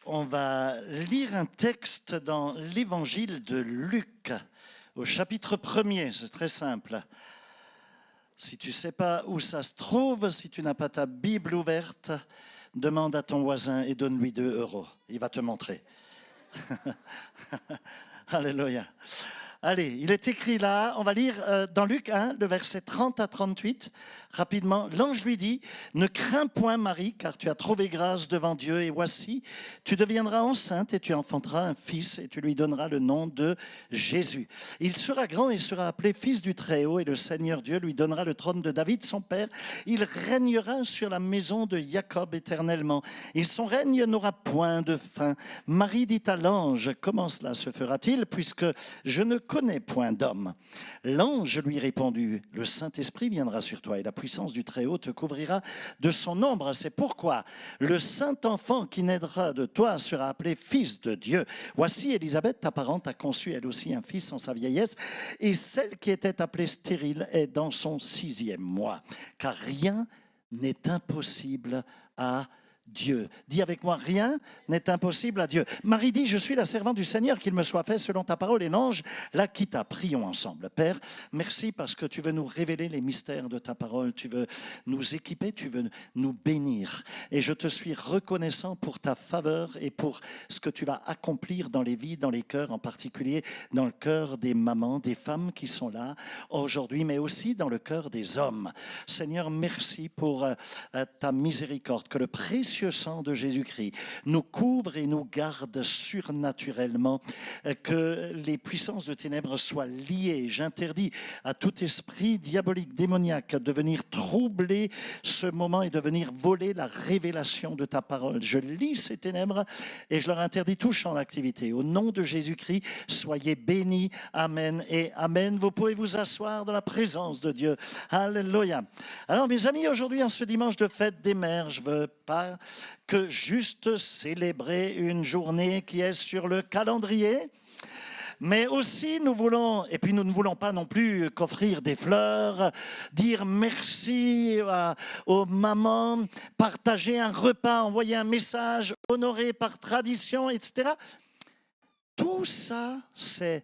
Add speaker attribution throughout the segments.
Speaker 1: On va lire un texte dans l'évangile de Luc, au chapitre 1er, c'est très simple. Si tu ne sais pas où ça se trouve, si tu n'as pas ta Bible ouverte, demande à ton voisin et donne-lui 2 €. Il va te montrer. Alléluia. Allez, il est écrit là, on va lire dans Luc 1, le verset 30 à 38, rapidement. L'ange lui dit, ne crains point Marie, car tu as trouvé grâce devant Dieu, et voici, tu deviendras enceinte et tu enfanteras un fils, et tu lui donneras le nom de Jésus. Il sera grand et sera appelé fils du Très-Haut, et le Seigneur Dieu lui donnera le trône de David, son père. Il régnera sur la maison de Jacob éternellement, et son règne n'aura point de fin. Marie dit à l'ange, comment cela se fera-t-il, puisque je ne connais point d'homme. L'ange lui répondit, le Saint-Esprit viendra sur toi et la puissance du Très-Haut te couvrira de son ombre. C'est pourquoi le Saint-Enfant qui naîtra de toi sera appelé Fils de Dieu. Voici Élisabeth, ta parente, a conçu elle aussi un fils en sa vieillesse, et celle qui était appelée stérile est dans son 6e mois. Car rien n'est impossible à Dieu. Dis avec moi, rien n'est impossible à Dieu. Marie dit, je suis la servante du Seigneur, qu'il me soit fait selon ta parole. Et l'ange la quitta. Prions ensemble. Père, merci parce que tu veux nous révéler les mystères de ta parole. Tu veux nous équiper, tu veux nous bénir. Et je te suis reconnaissant pour ta faveur et pour ce que tu vas accomplir dans les vies, dans les cœurs, en particulier dans le cœur des mamans, des femmes qui sont là aujourd'hui, mais aussi dans le cœur des hommes. Seigneur, merci pour ta miséricorde, que le précieux sang de Jésus-Christ nous couvre et nous garde surnaturellement, que les puissances de ténèbres soient liées. J'interdis à tout esprit diabolique, démoniaque de venir troubler ce moment et de venir voler la révélation de ta parole. Je lis ces ténèbres et je leur interdis tout champ d'activité. Au nom de Jésus-Christ, soyez bénis. Amen et Amen. Vous pouvez vous asseoir dans la présence de Dieu. Alléluia. Alors mes amis, aujourd'hui en ce dimanche de fête des mères, je ne veux pas que juste célébrer une journée qui est sur le calendrier, mais aussi nous voulons, et puis nous ne voulons pas non plus qu'offrir des fleurs, dire merci aux mamans, partager un repas, envoyer un message, honorer par tradition, etc. Tout ça, c'est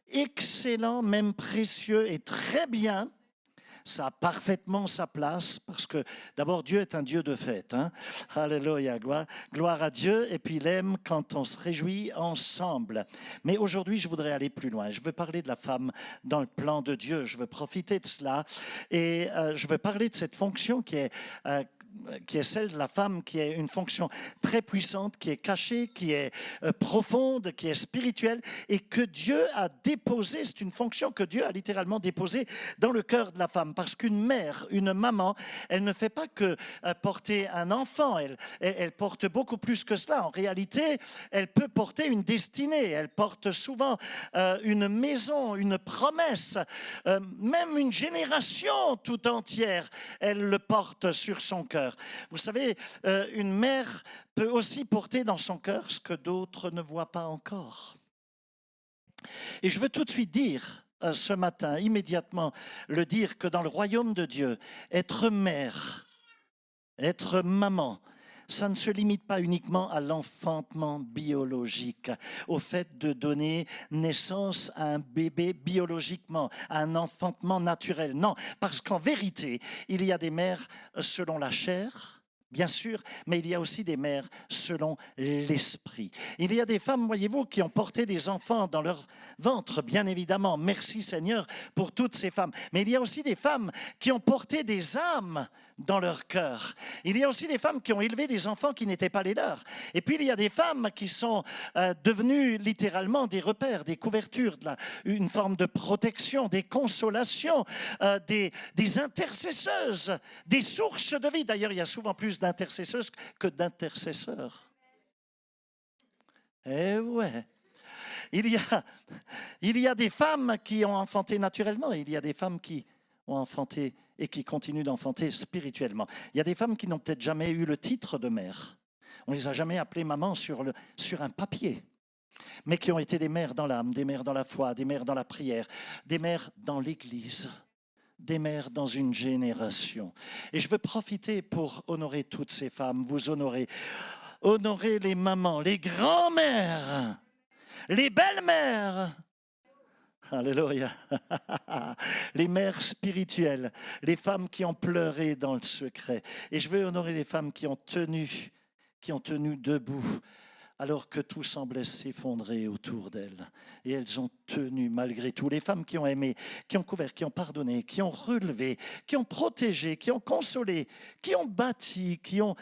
Speaker 1: excellent, même précieux et très bien. Ça a parfaitement sa place parce que d'abord Dieu est un Dieu de fête. Alléluia, gloire à Dieu. Et puis il aime quand on se réjouit ensemble. Mais aujourd'hui, je voudrais aller plus loin. Je veux parler de la femme dans le plan de Dieu. Je veux profiter de cela et je veux parler de cette fonction qui est celle de la femme, qui est une fonction très puissante, qui est cachée, qui est profonde, qui est spirituelle et que Dieu a déposée. C'est une fonction que Dieu a littéralement déposée dans le cœur de la femme. Parce qu'une mère, une maman, elle ne fait pas que porter un enfant, elle porte beaucoup plus que cela. En réalité, elle peut porter une destinée, elle porte souvent une maison, une promesse, même une génération tout entière, elle le porte sur son cœur. Vous savez, une mère peut aussi porter dans son cœur ce que d'autres ne voient pas encore. Et je veux tout de suite dire, ce matin, immédiatement, le dire que dans le royaume de Dieu, être mère, être maman, ça ne se limite pas uniquement à l'enfantement biologique, au fait de donner naissance à un bébé biologiquement, à un enfantement naturel. Non, parce qu'en vérité, il y a des mères selon la chair, bien sûr, mais il y a aussi des mères selon l'esprit. Il y a des femmes, voyez-vous, qui ont porté des enfants dans leur ventre, bien évidemment. Merci Seigneur pour toutes ces femmes. Mais il y a aussi des femmes qui ont porté des âmes dans leur cœur. Il y a aussi des femmes qui ont élevé des enfants qui n'étaient pas les leurs. Et puis il y a des femmes qui sont devenues littéralement des repères, des couvertures, une forme de protection, des consolations, des intercesseuses, des sources de vie. D'ailleurs, il y a souvent plus d'intercesseuses que d'intercesseurs. Eh ouais. Il y a des femmes qui ont enfanté naturellement, et il y a des femmes qui ont enfanté et qui continuent d'enfanter spirituellement. Il y a des femmes qui n'ont peut-être jamais eu le titre de mère. On ne les a jamais appelées maman sur un papier, mais qui ont été des mères dans l'âme, des mères dans la foi, des mères dans la prière, des mères dans l'Église, des mères dans une génération. Et je veux profiter pour honorer toutes ces femmes, vous honorer. honorer les mamans, les grands-mères, les belles-mères. Alléluia. Les mères spirituelles, les femmes qui ont pleuré dans le secret. Et je veux honorer les femmes qui ont tenu debout alors que tout semblait s'effondrer autour d'elles. Et elles ont tenu malgré tout. Les femmes qui ont aimé, qui ont couvert, qui ont pardonné, qui ont relevé, qui ont protégé, qui ont consolé, qui ont bâti, qui ont...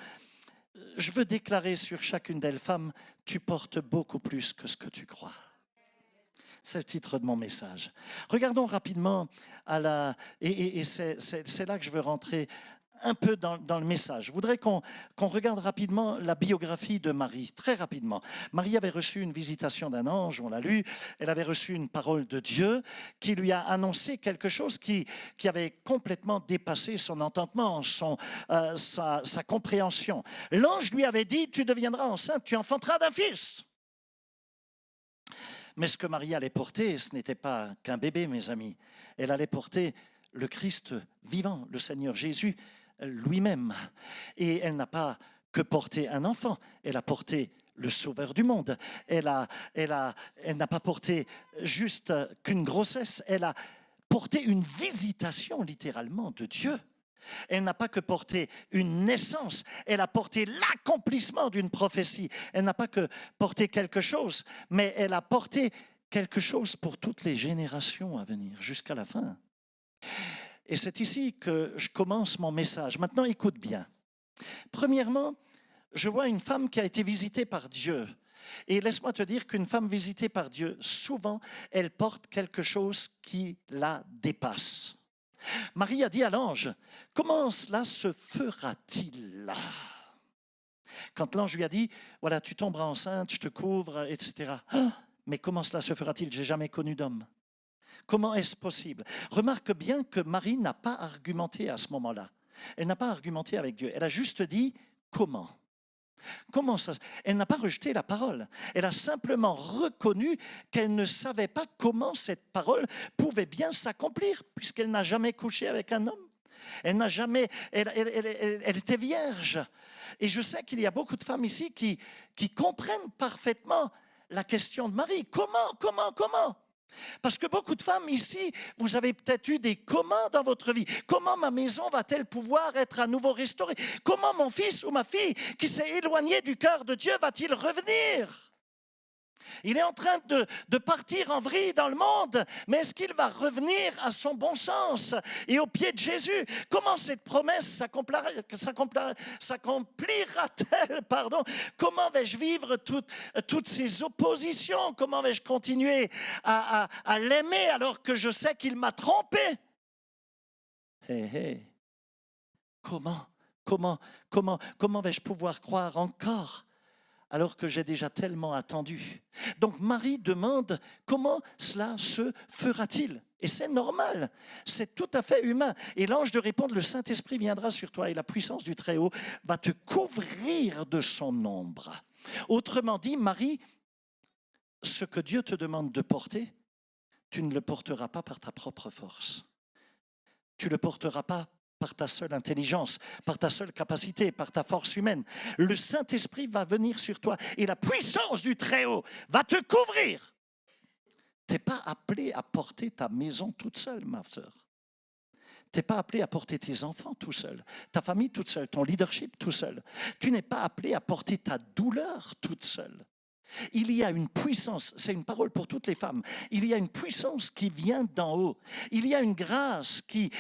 Speaker 1: Je veux déclarer sur chacune d'elles, femme, tu portes beaucoup plus que ce que tu crois. C'est le titre de mon message. Regardons rapidement et c'est là que je veux rentrer un peu dans le message. Je voudrais qu'on regarde rapidement la biographie de Marie, très rapidement. Marie avait reçu une visitation d'un ange, on l'a lu. Elle avait reçu une parole de Dieu qui lui a annoncé quelque chose qui avait complètement dépassé son entendement, sa compréhension. L'ange lui avait dit, tu deviendras enceinte, tu enfanteras d'un fils. Mais ce que Marie allait porter, ce n'était pas qu'un bébé, mes amis. Elle allait porter le Christ vivant, le Seigneur Jésus lui-même. Et elle n'a pas que porté un enfant, elle a porté le Sauveur du monde. Elle n'a pas porté juste qu'une grossesse, elle a porté une visitation littéralement de Dieu. Elle n'a pas que porté une naissance, elle a porté l'accomplissement d'une prophétie. Elle n'a pas que porté quelque chose, mais elle a porté quelque chose pour toutes les générations à venir, jusqu'à la fin. Et c'est ici que je commence mon message. Maintenant, écoute bien. Premièrement, je vois une femme qui a été visitée par Dieu. Et laisse-moi te dire qu'une femme visitée par Dieu, souvent, elle porte quelque chose qui la dépasse. Marie a dit à l'ange, comment cela se fera-t-il? Quand l'ange lui a dit, voilà, tu tomberas enceinte, je te couvre, etc. Mais comment cela se fera-t-il? J'ai jamais connu d'homme. Comment est-ce possible? Remarque bien que Marie n'a pas argumenté à ce moment-là. Elle n'a pas argumenté avec Dieu. Elle a juste dit, comment? Comment ça? Elle n'a pas rejeté la parole. Elle a simplement reconnu qu'elle ne savait pas comment cette parole pouvait bien s'accomplir, puisqu'elle n'a jamais couché avec un homme. Elle était vierge. Et je sais qu'il y a beaucoup de femmes ici qui comprennent parfaitement la question de Marie. Comment? Parce que beaucoup de femmes ici, vous avez peut-être eu des comment dans votre vie. Comment ma maison va-t-elle pouvoir être à nouveau restaurée? Comment mon fils ou ma fille qui s'est éloigné du cœur de Dieu va-t-il revenir? Il est en train de partir en vrille dans le monde, mais est-ce qu'il va revenir à son bon sens et au pied de Jésus? Comment cette promesse s'accomplira-t-elle? Comment vais-je vivre toutes ces oppositions? Comment vais-je continuer à l'aimer alors que je sais qu'il m'a trompé? Comment vais-je pouvoir croire encore alors que j'ai déjà tellement attendu? Donc Marie demande comment cela se fera-t-il? Et c'est normal, c'est tout à fait humain. Et l'ange de répondre, le Saint-Esprit viendra sur toi et la puissance du Très-Haut va te couvrir de son ombre. Autrement dit, Marie, ce que Dieu te demande de porter, tu ne le porteras pas par ta propre force. Tu ne le porteras pas par ta seule intelligence, par ta seule capacité, par ta force humaine. Le Saint-Esprit va venir sur toi et la puissance du Très-Haut va te couvrir. Tu n'es pas appelé à porter ta maison toute seule, ma sœur. Tu n'es pas appelé à porter tes enfants tout seul, ta famille toute seule, ton leadership tout seul. Tu n'es pas appelé à porter ta douleur toute seule. Il y a une puissance, c'est une parole pour toutes les femmes, il y a une puissance qui vient d'en haut. Il y a une grâce qui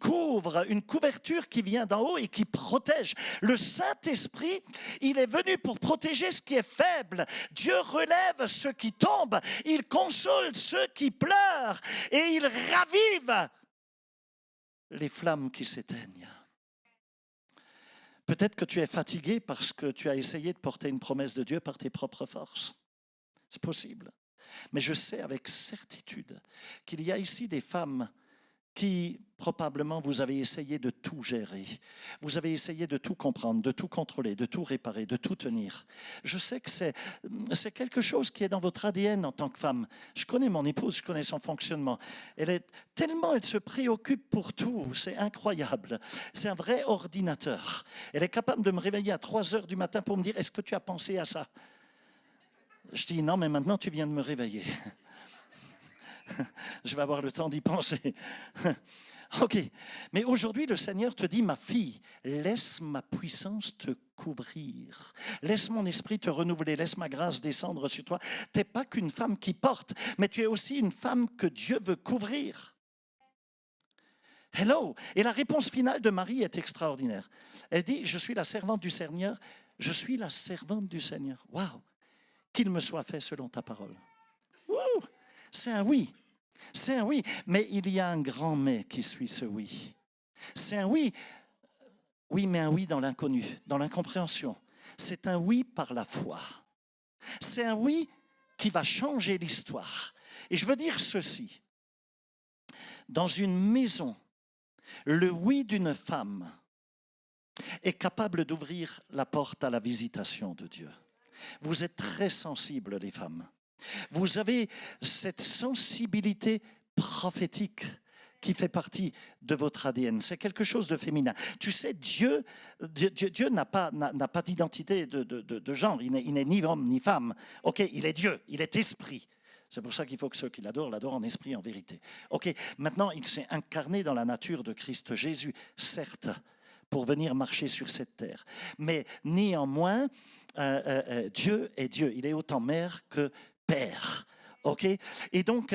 Speaker 1: couvre, une couverture qui vient d'en haut et qui protège. Le Saint-Esprit, il est venu pour protéger ce qui est faible. Dieu relève ceux qui tombent, il console ceux qui pleurent et il ravive les flammes qui s'éteignent. Peut-être que tu es fatigué parce que tu as essayé de porter une promesse de Dieu par tes propres forces. C'est possible. Mais je sais avec certitude qu'il y a ici des femmes qui probablement vous avez essayé de tout gérer. Vous avez essayé de tout comprendre, de tout contrôler, de tout réparer, de tout tenir. Je sais que c'est quelque chose qui est dans votre ADN en tant que femme. Je connais mon épouse, je connais son fonctionnement. Elle se préoccupe pour tout, c'est incroyable. C'est un vrai ordinateur. Elle est capable de me réveiller à 3 heures du matin pour me dire « Est-ce que tu as pensé à ça ?» Je dis « Non, mais maintenant tu viens de me réveiller. » Je vais avoir le temps d'y penser. Ok, mais aujourd'hui le Seigneur te dit, ma fille, laisse ma puissance te couvrir. Laisse mon esprit te renouveler, laisse ma grâce descendre sur toi. Tu n'es pas qu'une femme qui porte, mais tu es aussi une femme que Dieu veut couvrir. Hello! Et la réponse finale de Marie est extraordinaire. Elle dit, je suis la servante du Seigneur, je suis la servante du Seigneur. Waouh! Qu'il me soit fait selon ta parole. Wouh! C'est un oui. C'est un oui, mais il y a un grand mais qui suit ce oui. C'est un oui, mais un oui dans l'inconnu, dans l'incompréhension. C'est un oui par la foi. C'est un oui qui va changer l'histoire. Et je veux dire ceci. Dans une maison, le oui d'une femme est capable d'ouvrir la porte à la visitation de Dieu. Vous êtes très sensibles, les femmes. Vous avez cette sensibilité prophétique qui fait partie de votre ADN. C'est quelque chose de féminin. Tu sais, Dieu n'a pas d'identité de genre. Il n'est ni homme ni femme. Ok, il est Dieu, il est esprit. C'est pour ça qu'il faut que ceux qui l'adorent en esprit et en vérité. Ok, maintenant, il s'est incarné dans la nature de Christ Jésus, certes, pour venir marcher sur cette terre. Mais néanmoins, Dieu est Dieu. Il est autant mère que Père. Ok, et donc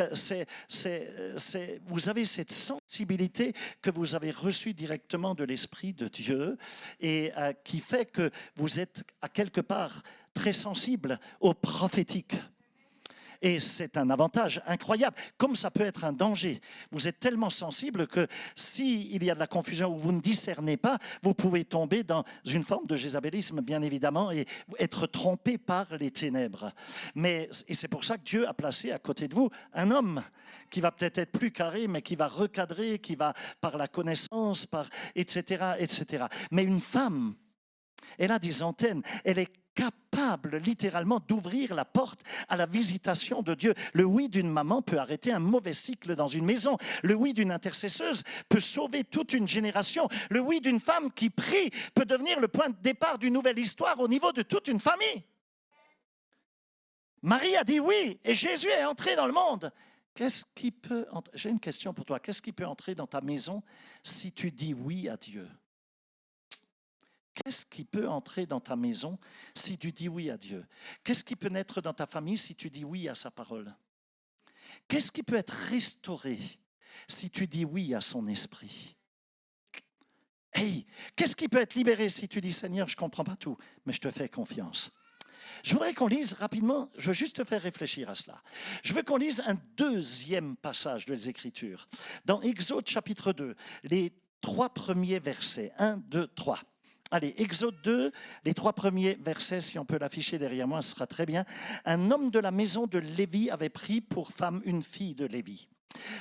Speaker 1: vous avez cette sensibilité que vous avez reçue directement de l'Esprit de Dieu et qui fait que vous êtes à quelque part très sensible au prophétique. Et c'est un avantage incroyable, comme ça peut être un danger. Vous êtes tellement sensible que s'il y a de la confusion ou vous ne discernez pas, vous pouvez tomber dans une forme de jézabélisme, bien évidemment, et être trompé par les ténèbres. Et c'est pour ça que Dieu a placé à côté de vous un homme qui va peut-être être plus carré, mais qui va recadrer, qui va par la connaissance, etc., etc. Mais une femme, elle a des antennes, elle est capable littéralement d'ouvrir la porte à la visitation de Dieu. Le oui d'une maman peut arrêter un mauvais cycle dans une maison. Le oui d'une intercesseuse peut sauver toute une génération. Le oui d'une femme qui prie peut devenir le point de départ d'une nouvelle histoire au niveau de toute une famille. Marie a dit oui et Jésus est entré dans le monde. J'ai une question pour toi. Qu'est-ce qui peut entrer dans ta maison si tu dis oui à Dieu? Qu'est-ce qui peut entrer dans ta maison si tu dis oui à Dieu? Qu'est-ce qui peut naître dans ta famille si tu dis oui à sa parole? Qu'est-ce qui peut être restauré si tu dis oui à son esprit? Hey, qu'est-ce qui peut être libéré si tu dis Seigneur, je ne comprends pas tout, mais je te fais confiance? Je voudrais qu'on lise rapidement, je veux juste te faire réfléchir à cela. Je veux qu'on lise un deuxième passage des Écritures. Dans Exode chapitre 2, les 3 premiers versets, 1, 2, 3. Allez, Exode 2, les 3 premiers versets, si on peut l'afficher derrière moi, ce sera très bien. Un homme de la maison de Lévi avait pris pour femme une fille de Lévi.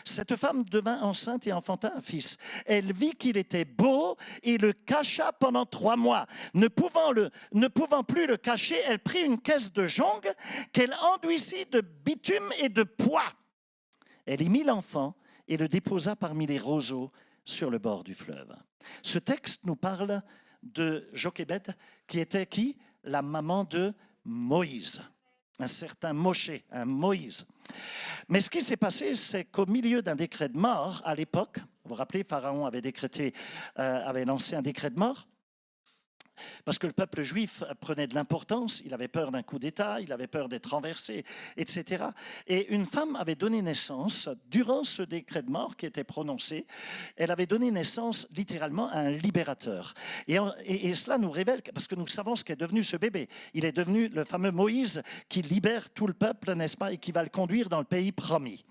Speaker 1: Cette femme devint enceinte et enfanta un fils. Elle vit qu'il était beau et le cacha pendant 3 mois. Ne pouvant plus le cacher, elle prit une caisse de jonc qu'elle enduisit de bitume et de pois. Elle y mit l'enfant et le déposa parmi les roseaux sur le bord du fleuve. Ce texte nous parle de Jochébed, qui était qui? La maman de Moïse. Un certain Moshe, un Moïse. Mais ce qui s'est passé, c'est qu'au milieu d'un décret de mort, à l'époque, vous vous rappelez, Pharaon avait lancé un décret de mort, parce que le peuple juif prenait de l'importance, il avait peur d'un coup d'État, il avait peur d'être renversé, etc. Et une femme avait donné naissance, durant ce décret de mort qui était prononcé, elle avait donné naissance littéralement à un libérateur. Et cela nous révèle, parce que nous savons ce qu'est devenu ce bébé. Il est devenu le fameux Moïse qui libère tout le peuple, n'est-ce pas, et qui va le conduire dans le pays promis.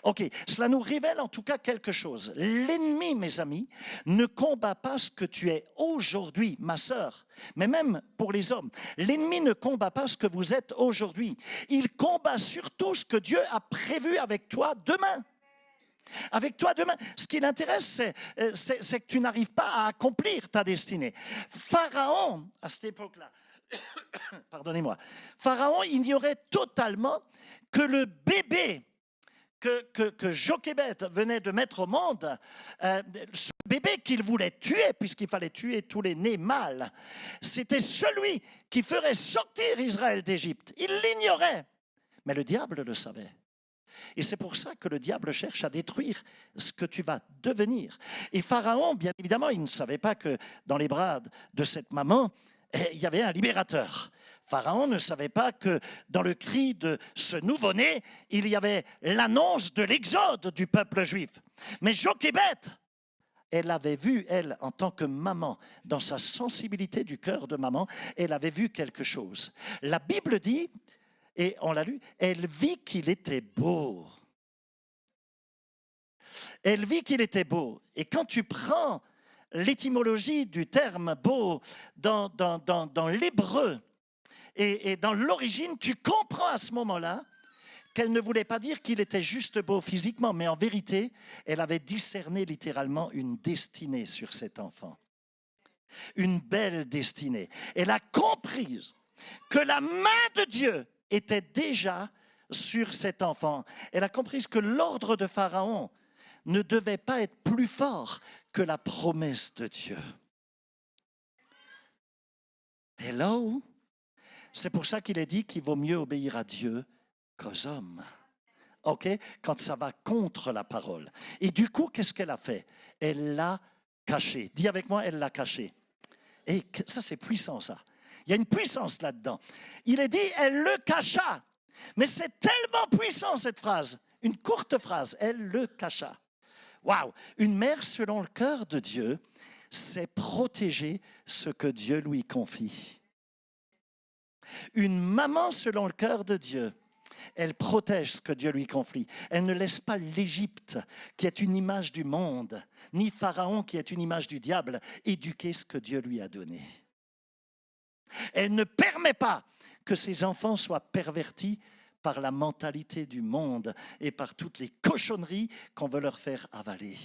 Speaker 1: Ok, cela nous révèle en tout cas quelque chose. L'ennemi, mes amis, ne combat pas ce que tu es aujourd'hui, ma sœur, mais même pour les hommes. L'ennemi ne combat pas ce que vous êtes aujourd'hui. Il combat surtout ce que Dieu a prévu avec toi demain. avec toi demain. Ce qui l'intéresse, c'est que tu n'arrives pas à accomplir ta destinée. Pharaon, à cette époque-là, pardonnez-moi, Pharaon ignorait totalement que le bébé que Jochébed venait de mettre au monde, ce bébé qu'il voulait tuer, puisqu'il fallait tuer tous les nés mâles, c'était celui qui ferait sortir Israël d'Égypte. Il l'ignorait, mais le diable le savait. Et c'est pour ça que le diable cherche à détruire ce que tu vas devenir. Et Pharaon, bien évidemment, il ne savait pas que dans les bras de cette maman, il y avait un libérateur. Pharaon ne savait pas que dans le cri de ce nouveau-né, il y avait l'annonce de l'exode du peuple juif. Mais Jochébed, elle avait vu, elle, en tant que maman, dans sa sensibilité du cœur de maman, elle avait vu quelque chose. La Bible dit, et on l'a lu, elle vit qu'il était beau. Elle vit qu'il était beau. Et quand tu prends l'étymologie du terme beau dans l'hébreu, et dans l'origine, tu comprends à ce moment-là qu'elle ne voulait pas dire qu'il était juste beau physiquement, mais en vérité, elle avait discerné littéralement une destinée sur cet enfant. Une belle destinée. Elle a compris que la main de Dieu était déjà sur cet enfant. Elle a compris que l'ordre de Pharaon ne devait pas être plus fort que la promesse de Dieu. Hello? C'est pour ça qu'il est dit qu'il vaut mieux obéir à Dieu qu'aux hommes. OK? Quand ça va contre la parole. Et du coup, qu'est-ce qu'elle a fait? Elle l'a caché. Dis avec moi, elle l'a caché. Et ça, c'est puissant, ça. Il y a une puissance là-dedans. Il est dit, elle le cacha. Mais c'est tellement puissant, cette phrase. Une courte phrase, elle le cacha. Waouh! Une mère, selon le cœur de Dieu, sait protéger ce que Dieu lui confie. Une maman, selon le cœur de Dieu, elle protège ce que Dieu lui confie. Elle ne laisse pas l'Égypte, qui est une image du monde, ni Pharaon, qui est une image du diable, éduquer ce que Dieu lui a donné. Elle ne permet pas que ses enfants soient pervertis par la mentalité du monde et par toutes les cochonneries qu'on veut leur faire avaler.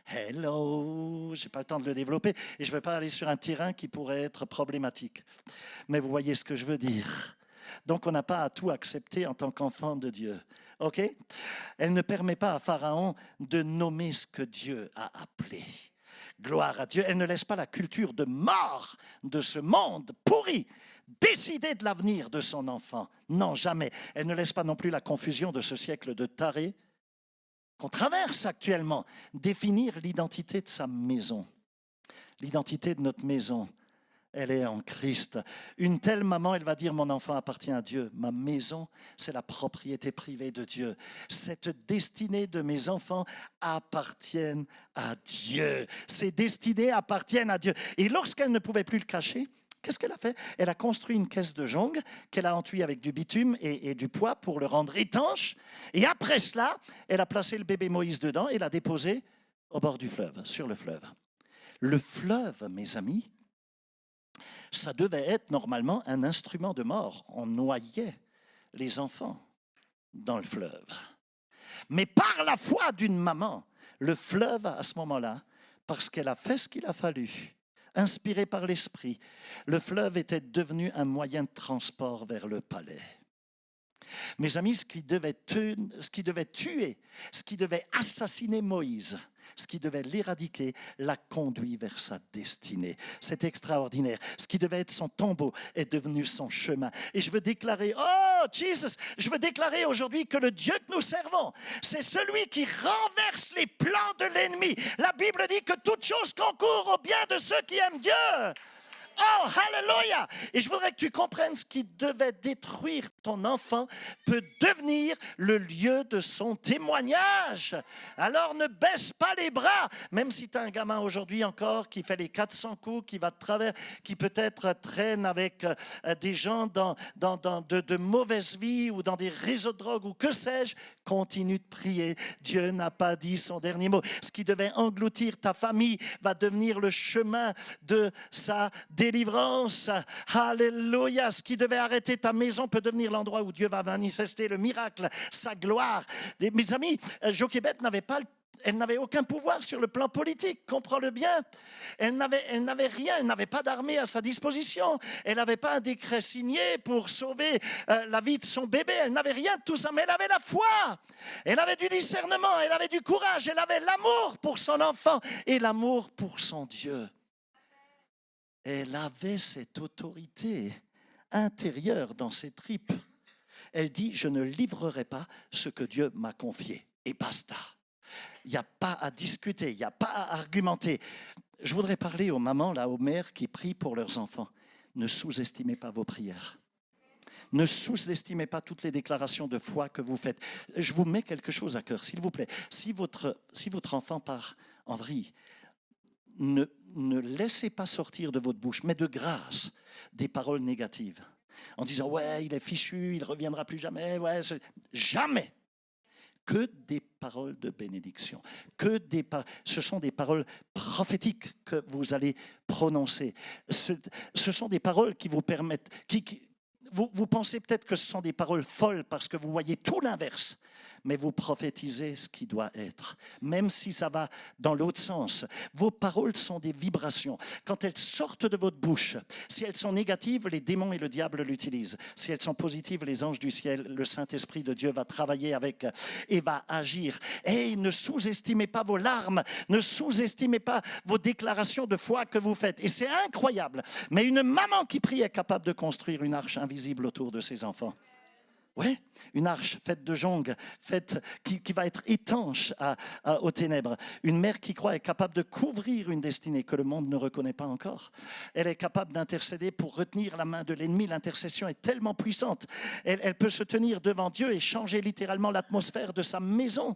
Speaker 1: Hello, je n'ai pas le temps de le développer et je ne veux pas aller sur un terrain qui pourrait être problématique. Mais vous voyez ce que je veux dire. Donc on n'a pas à tout accepter en tant qu'enfant de Dieu. OK? Elle ne permet pas à Pharaon de nommer ce que Dieu a appelé. Gloire à Dieu. Elle ne laisse pas la culture de mort de ce monde pourri décider de l'avenir de son enfant. Non, jamais. Elle ne laisse pas non plus la confusion de ce siècle de tarés qu'on traverse actuellement, définir l'identité de sa maison. L'identité de notre maison, elle est en Christ. Une telle maman, elle va dire, mon enfant appartient à Dieu. Ma maison, c'est la propriété privée de Dieu. Cette destinée de mes enfants appartiennent à Dieu. Ces destinées appartiennent à Dieu. Et lorsqu'elle ne pouvait plus le cacher, qu'est-ce qu'elle a fait? Elle a construit une caisse de jonc qu'elle a entuie avec du bitume et du poids pour le rendre étanche. Et après cela, elle a placé le bébé Moïse dedans et l'a déposé au bord du fleuve, sur le fleuve. Le fleuve, mes amis, ça devait être normalement un instrument de mort. On noyait les enfants dans le fleuve. Mais par la foi d'une maman, le fleuve, à ce moment-là, parce qu'elle a fait ce qu'il a fallu, inspiré par l'Esprit, le fleuve était devenu un moyen de transport vers le palais. Mes amis, ce qui devait tuer, ce qui devait assassiner Moïse, ce qui devait l'éradiquer, l'a conduit vers sa destinée. C'est extraordinaire. Ce qui devait être son tombeau est devenu son chemin. Et je veux déclarer, oh Jesus, je veux déclarer aujourd'hui que le Dieu que nous servons, c'est celui qui renverse les plans de l'ennemi. La Bible dit que toute chose concourt au bien de ceux qui aiment Dieu. Oh, hallelujah! Et je voudrais que tu comprennes ce qui devait détruire ton enfant peut devenir le lieu de son témoignage. Alors ne baisse pas les bras, même si tu as un gamin aujourd'hui encore qui fait les 400 coups, qui va de travers, qui peut-être traîne avec des gens de mauvaise vie ou dans des réseaux de drogue ou que sais-je, continue de prier. Dieu n'a pas dit son dernier mot. Ce qui devait engloutir ta famille va devenir le chemin de sa destinée. délivrance. Alléluia. Ce qui devait arrêter ta maison peut devenir l'endroit où Dieu va manifester le miracle, sa gloire. Mes amis, Jochebed elle n'avait aucun pouvoir sur le plan politique, comprends-le bien. Elle n'avait rien, elle n'avait pas d'armée à sa disposition. Elle n'avait pas un décret signé pour sauver la vie de son bébé. Elle n'avait rien de tout ça, mais elle avait la foi. Elle avait du discernement, elle avait du courage, elle avait l'amour pour son enfant et l'amour pour son Dieu. Elle avait cette autorité intérieure dans ses tripes. Elle dit, je ne livrerai pas ce que Dieu m'a confié. Et basta. Il n'y a pas à discuter, il n'y a pas à argumenter. Je voudrais parler aux mamans, là, aux mères qui prient pour leurs enfants. Ne sous-estimez pas vos prières. Ne sous-estimez pas toutes les déclarations de foi que vous faites. Je vous mets quelque chose à cœur, s'il vous plaît. Si votre enfant part en vrille, ne laissez pas sortir de votre bouche, mais de grâce, des paroles négatives. En disant, ouais, il est fichu, il ne reviendra plus jamais. Ouais, jamais. Que des paroles de bénédiction. Ce sont des paroles prophétiques que vous allez prononcer. Ce sont des paroles qui vous permettent... Vous pensez peut-être que ce sont des paroles folles parce que vous voyez tout l'inverse, mais vous prophétisez ce qui doit être, même si ça va dans l'autre sens. Vos paroles sont des vibrations. Quand elles sortent de votre bouche, si elles sont négatives, les démons et le diable l'utilisent. Si elles sont positives, les anges du ciel, le Saint-Esprit de Dieu va travailler avec et va agir. Et ne sous-estimez pas vos larmes, ne sous-estimez pas vos déclarations de foi que vous faites. Et c'est incroyable, mais une maman qui prie est capable de construire une arche invisible autour de ses enfants. Oui, une arche faite de joncs, qui va être étanche aux ténèbres. Une mère qui croit est capable de couvrir une destinée que le monde ne reconnaît pas encore. Elle est capable d'intercéder pour retenir la main de l'ennemi. L'intercession est tellement puissante. Elle peut se tenir devant Dieu et changer littéralement l'atmosphère de sa maison.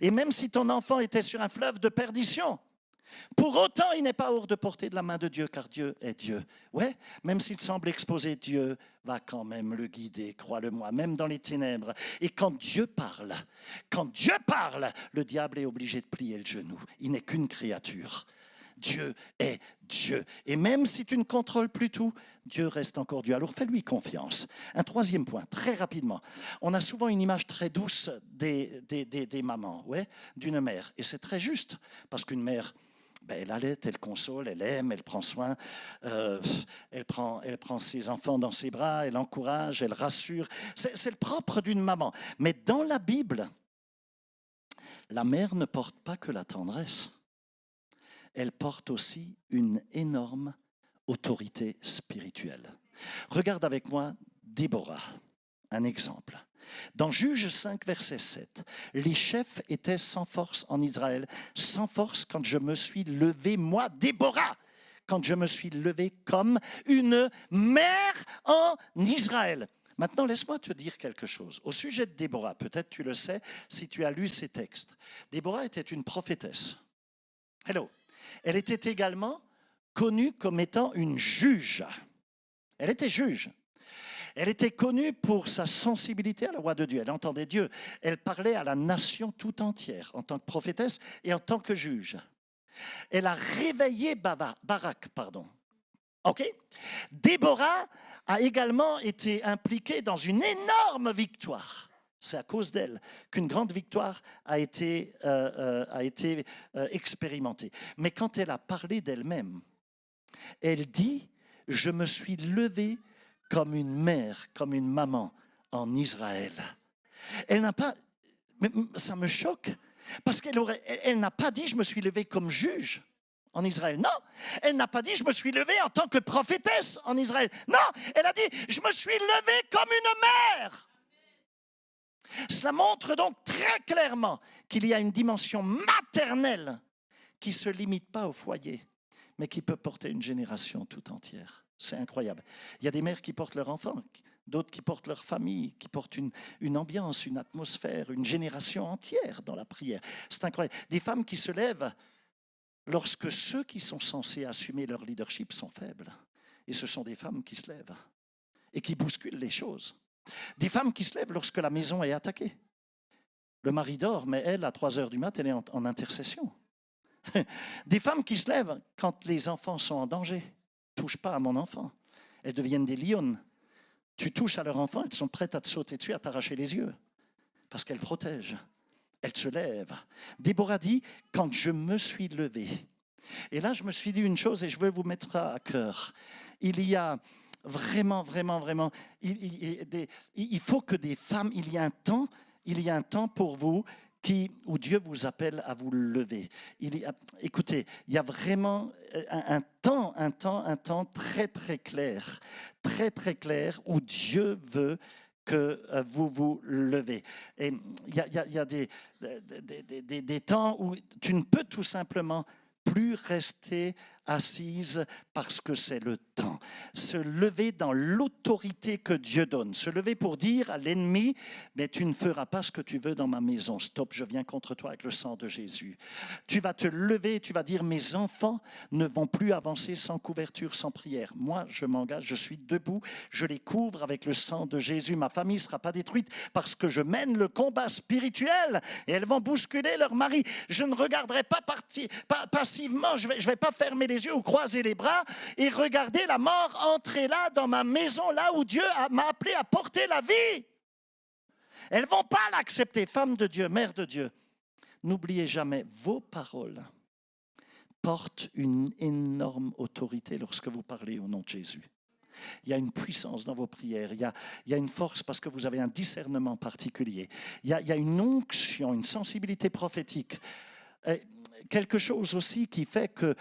Speaker 1: Et même si ton enfant était sur un fleuve de perdition, pour autant, il n'est pas hors de portée de la main de Dieu, car Dieu est Dieu. Ouais, même s'il semble exposé, Dieu va quand même le guider, crois-le-moi, même dans les ténèbres. Et quand Dieu parle, le diable est obligé de plier le genou. Il n'est qu'une créature. Dieu est Dieu. Et même si tu ne contrôles plus tout, Dieu reste encore Dieu. Alors fais-lui confiance. Un troisième point, très rapidement. On a souvent une image très douce des mamans, d'une mère. Et c'est très juste, parce qu'une mère... elle allait, elle console, elle aime, elle prend soin, elle prend ses enfants dans ses bras, elle encourage, elle rassure. C'est le propre d'une maman. Mais dans la Bible, la mère ne porte pas que la tendresse. Elle porte aussi une énorme autorité spirituelle. Regarde avec moi Déborah, un exemple. Dans Juges 5, verset 7, les chefs étaient sans force en Israël, sans force quand je me suis levé, moi, Déborah, quand je me suis levé comme une mère en Israël. Maintenant, laisse-moi te dire quelque chose. Au sujet de Déborah, peut-être tu le sais si tu as lu ces textes. Déborah était une prophétesse. Hello. Elle était également connue comme étant une juge. Elle était juge. Elle était connue pour sa sensibilité à la voix de Dieu. Elle entendait Dieu. Elle parlait à la nation tout entière en tant que prophétesse et en tant que juge. Elle a réveillé Barak. Ok. Déborah a également été impliquée dans une énorme victoire. C'est à cause d'elle qu'une grande victoire a été expérimentée. Mais quand elle a parlé d'elle-même, elle dit « Je me suis levée comme une mère, comme une maman en Israël. » Elle n'a pas... Ça me choque, parce qu'elle n'a pas dit « Je me suis levée comme juge. » En Israël, non. Elle n'a pas dit « Je me suis levée en tant que prophétesse en Israël. » Non, elle a dit « Je me suis levée comme une mère. » Cela montre donc très clairement qu'il y a une dimension maternelle qui ne se limite pas au foyer, mais qui peut porter une génération tout entière. C'est incroyable. Il y a des mères qui portent leurs enfants, d'autres qui portent leur famille, qui portent une ambiance, une atmosphère, une génération entière dans la prière. C'est incroyable. Des femmes qui se lèvent lorsque ceux qui sont censés assumer leur leadership sont faibles. Et ce sont des femmes qui se lèvent et qui bousculent les choses. Des femmes qui se lèvent lorsque la maison est attaquée. Le mari dort, mais elle, à 3 heures du matin, elle est en intercession. Des femmes qui se lèvent quand les enfants sont en danger. Touche pas à mon enfant. Elles deviennent des lionnes. Tu touches à leur enfant, elles sont prêtes à te sauter dessus, à t'arracher les yeux. Parce qu'elles protègent. Elles se lèvent. Déborah dit, quand je me suis levée. Et là, je me suis dit une chose et je veux vous mettre ça à cœur. Il y a vraiment, il faut que des femmes, il y a un temps pour vous où Dieu vous appelle à vous lever. Écoutez, il y a vraiment un temps très clair où Dieu veut que vous vous levez. Et il y a des temps où tu ne peux tout simplement plus rester assise parce que c'est le temps. Se lever dans l'autorité que Dieu donne. Se lever pour dire à l'ennemi, mais tu ne feras pas ce que tu veux dans ma maison. Stop, je viens contre toi avec le sang de Jésus. Tu vas te lever, tu vas dire, mes enfants ne vont plus avancer sans couverture, sans prière. Moi, je m'engage, je suis debout, je les couvre avec le sang de Jésus. Ma famille ne sera pas détruite parce que je mène le combat spirituel et elles vont bousculer leur mari. Je ne regarderai pas passivement, je vais pas fermer les yeux ou croiser les bras et regarder la mort entrer là dans ma maison, là où Dieu m'a appelé à porter la vie. Elles ne vont pas l'accepter. Femme de Dieu, mère de Dieu, n'oubliez jamais, vos paroles portent une énorme autorité lorsque vous parlez au nom de Jésus. Il y a une puissance dans vos prières, il y a une force parce que vous avez un discernement particulier. Il y a une onction, une sensibilité prophétique. Quelque chose aussi qui fait que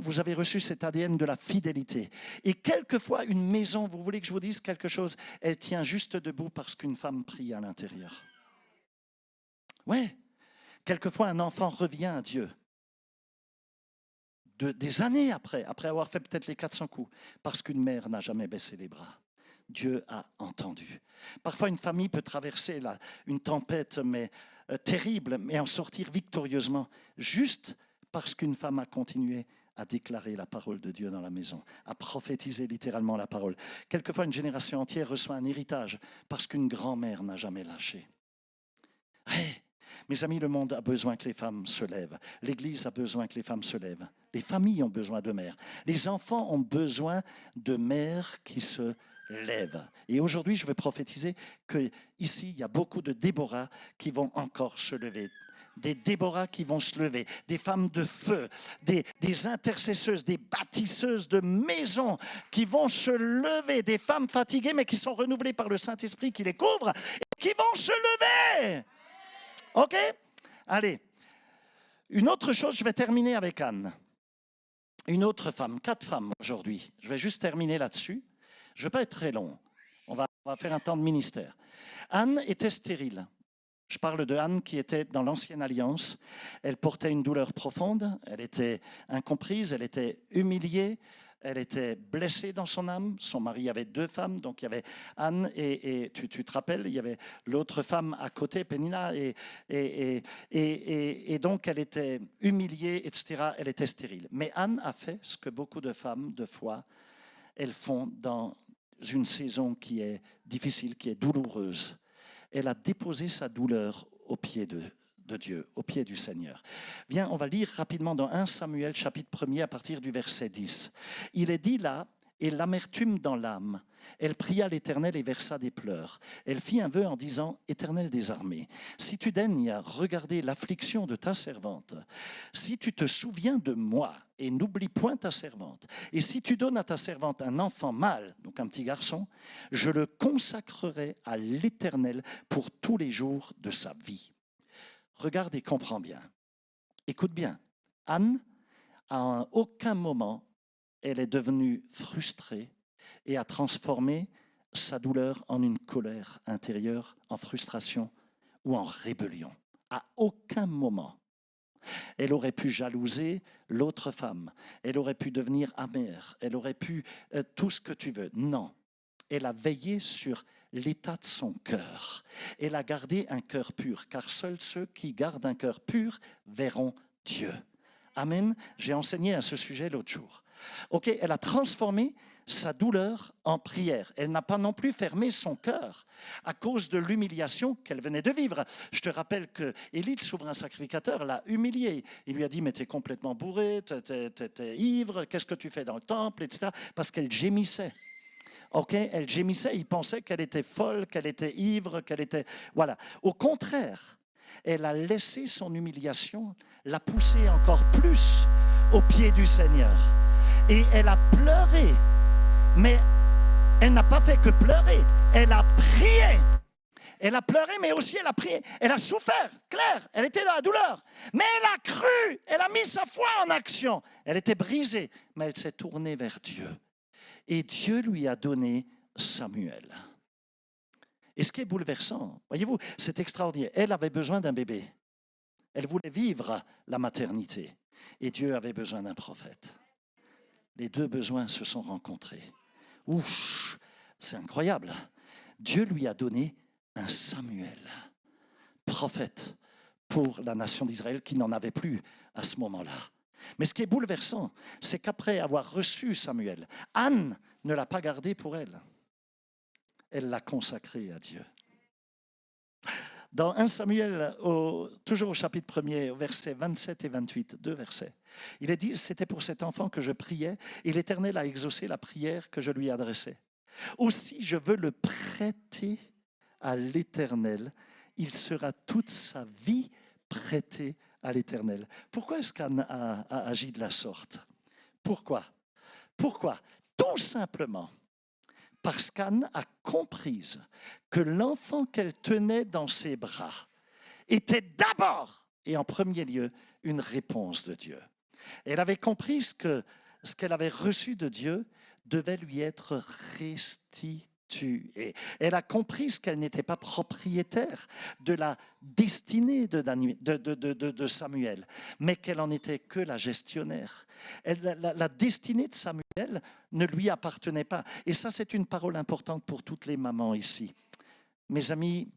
Speaker 1: vous avez reçu cet ADN de la fidélité. Et quelquefois, une maison, vous voulez que je vous dise quelque chose, elle tient juste debout parce qu'une femme prie à l'intérieur. Ouais, quelquefois, un enfant revient à Dieu. Des années après avoir fait peut-être les 400 coups, parce qu'une mère n'a jamais baissé les bras. Dieu a entendu. Parfois, une famille peut traverser une tempête, mais terrible, mais en sortir victorieusement, juste parce qu'une femme a continué à déclarer la parole de Dieu dans la maison, à prophétiser littéralement la parole. Quelquefois, une génération entière reçoit un héritage parce qu'une grand-mère n'a jamais lâché. Hey, mes amis, le monde a besoin que les femmes se lèvent. L'Église a besoin que les femmes se lèvent. Les familles ont besoin de mères. Les enfants ont besoin de mères qui se lèvent. Et aujourd'hui, je veux prophétiser qu'ici, il y a beaucoup de Déborah qui vont encore se lever. Des Déborah qui vont se lever, des femmes de feu, des intercesseuses, des bâtisseuses de maisons qui vont se lever, des femmes fatiguées mais qui sont renouvelées par le Saint-Esprit qui les couvre et qui vont se lever. OK? Allez. Une autre chose, je vais terminer avec Anne. Une autre femme, 4 femmes aujourd'hui. Je vais juste terminer là-dessus. Je ne vais pas être très long. On va faire un temps de ministère. Anne était stérile. Je parle de Anne qui était dans l'Ancienne Alliance. Elle portait une douleur profonde. Elle était incomprise. Elle était humiliée. Elle était blessée dans son âme. Son mari avait 2 femmes. Donc il y avait Anne et tu te rappelles, il y avait l'autre femme à côté, Pénina. Et donc elle était humiliée, etc. Elle était stérile. Mais Anne a fait ce que beaucoup de femmes, de foi, elles font dans une saison qui est difficile, qui est douloureuse. Elle a déposé sa douleur au pied de Dieu, au pied du Seigneur. Viens, on va lire rapidement dans 1 Samuel, chapitre 1er, à partir du verset 10. Il est dit là, et l'amertume dans l'âme, elle pria l'Éternel et versa des pleurs. Elle fit un vœu en disant, Éternel des armées, si tu daignes à regarder l'affliction de ta servante, si tu te souviens de moi et n'oublie point ta servante, et si tu donnes à ta servante un enfant mâle, donc un petit garçon, je le consacrerai à l'Éternel pour tous les jours de sa vie. Regarde et comprends bien. Écoute bien. Anne, à aucun moment, elle est devenue frustrée et a transformé sa douleur en une colère intérieure, en frustration ou en rébellion. À aucun moment. Elle aurait pu jalouser l'autre femme. Elle aurait pu devenir amère. Elle aurait pu tout ce que tu veux. Non. Elle a veillé sur l'état de son cœur. Elle a gardé un cœur pur, car seuls ceux qui gardent un cœur pur verront Dieu. Amen. J'ai enseigné à ce sujet l'autre jour. Ok, elle a transformé sa douleur en prière. Elle n'a pas non plus fermé son cœur à cause de l'humiliation qu'elle venait de vivre. Je te rappelle que Élie, le souverain sacrificateur, l'a humiliée. Il lui a dit, mais t'es complètement bourré, t'es ivre, qu'est-ce que tu fais dans le temple, etc. Parce qu'elle gémissait. Ok, elle gémissait, il pensait qu'elle était folle, qu'elle était ivre, qu'elle était... Voilà. Au contraire, elle a laissé son humiliation la pousser encore plus aux pieds du Seigneur. Et elle a pleuré, mais elle n'a pas fait que pleurer, elle a prié. Elle a pleuré, mais aussi elle a prié. Elle a souffert, clair, elle était dans la douleur. Mais elle a cru, elle a mis sa foi en action. Elle était brisée, mais elle s'est tournée vers Dieu. Et Dieu lui a donné Samuel. Et ce qui est bouleversant, voyez-vous, c'est extraordinaire. Elle avait besoin d'un bébé. Elle voulait vivre la maternité. Et Dieu avait besoin d'un prophète. Les deux besoins se sont rencontrés. Ouf, c'est incroyable. Dieu lui a donné un Samuel, prophète pour la nation d'Israël qui n'en avait plus à ce moment-là. Mais ce qui est bouleversant, c'est qu'après avoir reçu Samuel, Anne ne l'a pas gardé pour elle. Elle l'a consacré à Dieu. Dans 1 Samuel, toujours au chapitre 1er, versets 27 et 28, 2 versets, il est dit, c'était pour cet enfant que je priais et l'Éternel a exaucé la prière que je lui adressais. Aussi, je veux le prêter à l'Éternel. Il sera toute sa vie prêté à l'Éternel. Pourquoi est-ce qu'Anne a agi de la sorte? Pourquoi? Tout simplement parce qu'Anne a compris que l'enfant qu'elle tenait dans ses bras était d'abord et en premier lieu une réponse de Dieu. Elle avait compris que ce qu'elle avait reçu de Dieu devait lui être restitué. Elle a compris qu'elle n'était pas propriétaire de la destinée de Samuel, mais qu'elle n'en était que la gestionnaire. La destinée de Samuel ne lui appartenait pas. Et ça, c'est une parole importante pour toutes les mamans ici. Mes amis,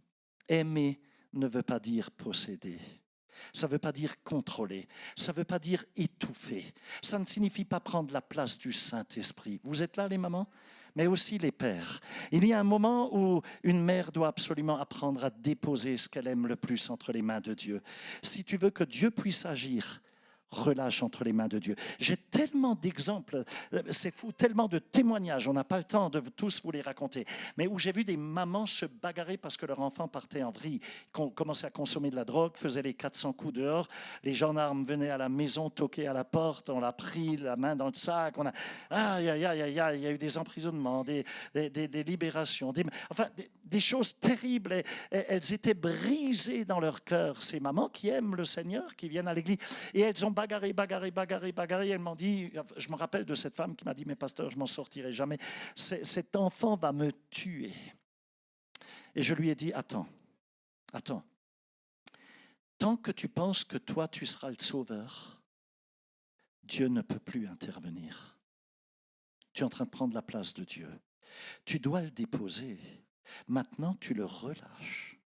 Speaker 1: aimer ne veut pas dire posséder. Ça ne veut pas dire contrôler, ça ne veut pas dire étouffer. Ça ne signifie pas prendre la place du Saint-Esprit. Vous êtes là, les mamans ? Mais aussi les pères. Il y a un moment où une mère doit absolument apprendre à déposer ce qu'elle aime le plus entre les mains de Dieu. Si tu veux que Dieu puisse agir, relâche entre les mains de Dieu. J'ai tellement d'exemples, c'est fou, tellement de témoignages, on n'a pas le temps de tous vous les raconter, mais où j'ai vu des mamans se bagarrer parce que leur enfant partait en vrille, commençait à consommer de la drogue, faisait les 400 coups dehors, les gendarmes venaient à la maison, toquaient à la porte, on l'a pris la main dans le sac, il y a eu des emprisonnements, des libérations, des choses terribles. Elles étaient brisées dans leur cœur, ces mamans qui aiment le Seigneur, qui viennent à l'église, et elles ont bagarré. Elles m'ont dit, je me rappelle de cette femme qui m'a dit, mais pasteur, je m'en sortirai jamais. Cet enfant va me tuer. Et je lui ai dit, attends. Tant que tu penses que toi, tu seras le sauveur, Dieu ne peut plus intervenir. Tu es en train de prendre la place de Dieu. Tu dois le déposer. Maintenant, tu le relâches.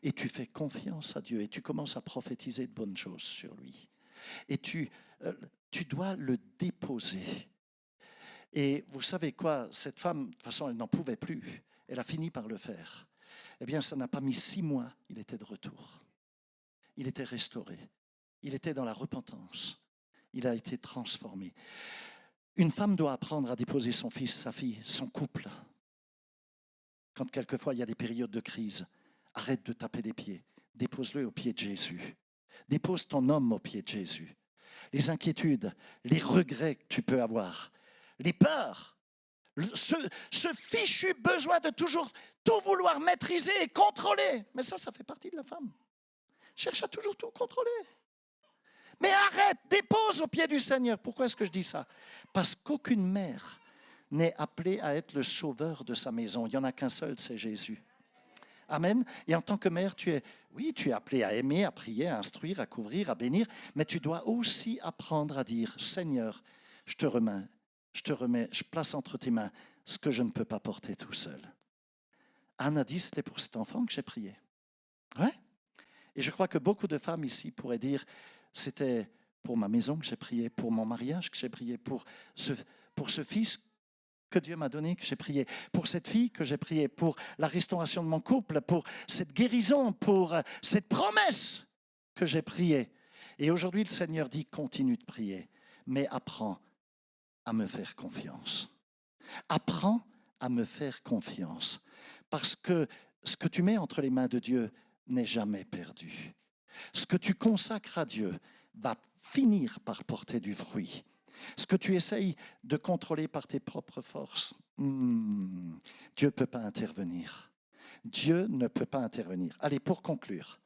Speaker 1: Et tu fais confiance à Dieu. Et tu commences à prophétiser de bonnes choses sur lui. Et tu dois le déposer. Et vous savez quoi, cette femme, de toute façon, elle n'en pouvait plus. Elle a fini par le faire. Eh bien, ça n'a pas mis 6 mois, il était de retour. Il était restauré. Il était dans la repentance. Il a été transformé. Une femme doit apprendre à déposer son fils, sa fille, son couple. Quand quelquefois il y a des périodes de crise, arrête de taper des pieds. Dépose-le aux pieds de Jésus. Dépose ton homme aux pieds de Jésus. Les inquiétudes, les regrets que tu peux avoir, les peurs, ce fichu besoin de toujours tout vouloir maîtriser et contrôler. Mais ça fait partie de la femme. Cherche à toujours tout contrôler. Mais arrête, dépose aux pieds du Seigneur. Pourquoi est-ce que je dis ça? Parce qu'aucune mère n'est appelée à être le sauveur de sa maison. Il n'y en a qu'un seul, c'est Jésus. Amen. Et en tant que mère, tu es appelé à aimer, à prier, à instruire, à couvrir, à bénir, mais tu dois aussi apprendre à dire, Seigneur, je te remets, je place entre tes mains ce que je ne peux pas porter tout seul. Anne a dit, c'était pour cet enfant que j'ai prié. Ouais. Et je crois que beaucoup de femmes ici pourraient dire, c'était pour ma maison, que j'ai prié pour mon mariage, que j'ai prié pour ce fils que Dieu m'a donné, que j'ai prié pour cette fille, que j'ai prié pour la restauration de mon couple, pour cette guérison, pour cette promesse que j'ai priée. Et aujourd'hui, le Seigneur dit, continue de prier, mais apprends à me faire confiance. Apprends à me faire confiance, parce que ce que tu mets entre les mains de Dieu n'est jamais perdu. Ce que tu consacres à Dieu va finir par porter du fruit. Ce que tu essayes de contrôler par tes propres forces, Dieu ne peut pas intervenir. Dieu ne peut pas intervenir. Allez, pour conclure,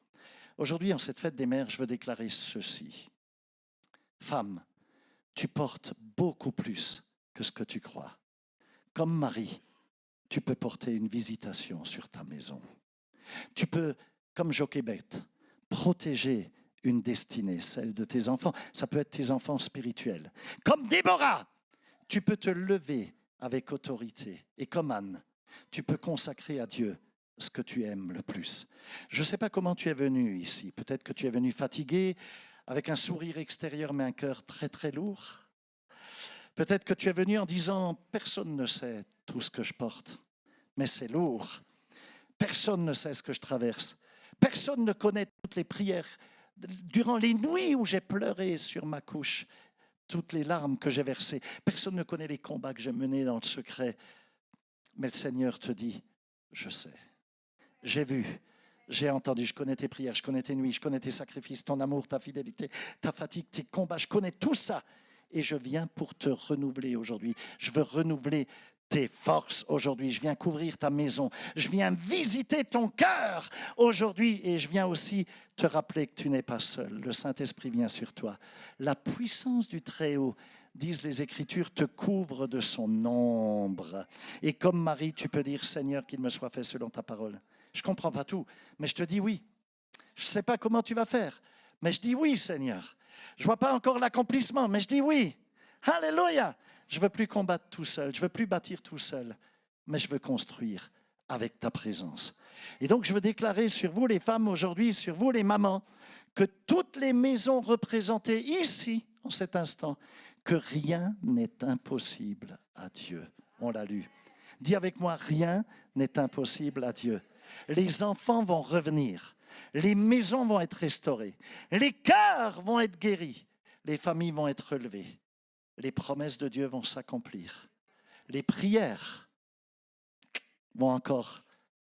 Speaker 1: aujourd'hui, en cette fête des mères, je veux déclarer ceci. Femme, tu portes beaucoup plus que ce que tu crois. Comme Marie, tu peux porter une visitation sur ta maison. Tu peux, comme Jochebed, protéger une destinée, celle de tes enfants. Ça peut être tes enfants spirituels. Comme Déborah, tu peux te lever avec autorité. Et comme Anne, tu peux consacrer à Dieu ce que tu aimes le plus. Je ne sais pas comment tu es venu ici. Peut-être que tu es venu fatigué, avec un sourire extérieur mais un cœur très très lourd. Peut-être que tu es venu en disant « Personne ne sait tout ce que je porte, mais c'est lourd. Personne ne sait ce que je traverse. Personne ne connaît toutes les prières. Durant les nuits où j'ai pleuré sur ma couche, toutes les larmes que j'ai versées, personne ne connaît les combats que j'ai menés dans le secret. Mais le Seigneur te dit, je sais, j'ai vu, j'ai entendu, je connais tes prières, je connais tes nuits, je connais tes sacrifices, ton amour, ta fidélité, ta fatigue, tes combats, je connais tout ça. Et je viens pour te renouveler aujourd'hui. Je veux renouveler tes forces aujourd'hui. Je viens couvrir ta maison. Je viens visiter ton cœur aujourd'hui. Et je viens aussi te rappeler que tu n'es pas seul. Le Saint-Esprit vient sur toi. La puissance du Très-Haut, disent les Écritures, te couvre de son ombre. Et comme Marie, tu peux dire, Seigneur, qu'il me soit fait selon ta parole. Je ne comprends pas tout, mais je te dis oui. Je ne sais pas comment tu vas faire, mais je dis oui, Seigneur. Je ne vois pas encore l'accomplissement, mais je dis oui. Alléluia. Je ne veux plus combattre tout seul, je ne veux plus bâtir tout seul, mais je veux construire avec ta présence. Et donc, je veux déclarer sur vous les femmes aujourd'hui, sur vous les mamans, que toutes les maisons représentées ici, en cet instant, que rien n'est impossible à Dieu. On l'a lu. Dis avec moi, rien n'est impossible à Dieu. Les enfants vont revenir. Les maisons vont être restaurées. Les cœurs vont être guéris. Les familles vont être relevées. Les promesses de Dieu vont s'accomplir. Les prières vont encore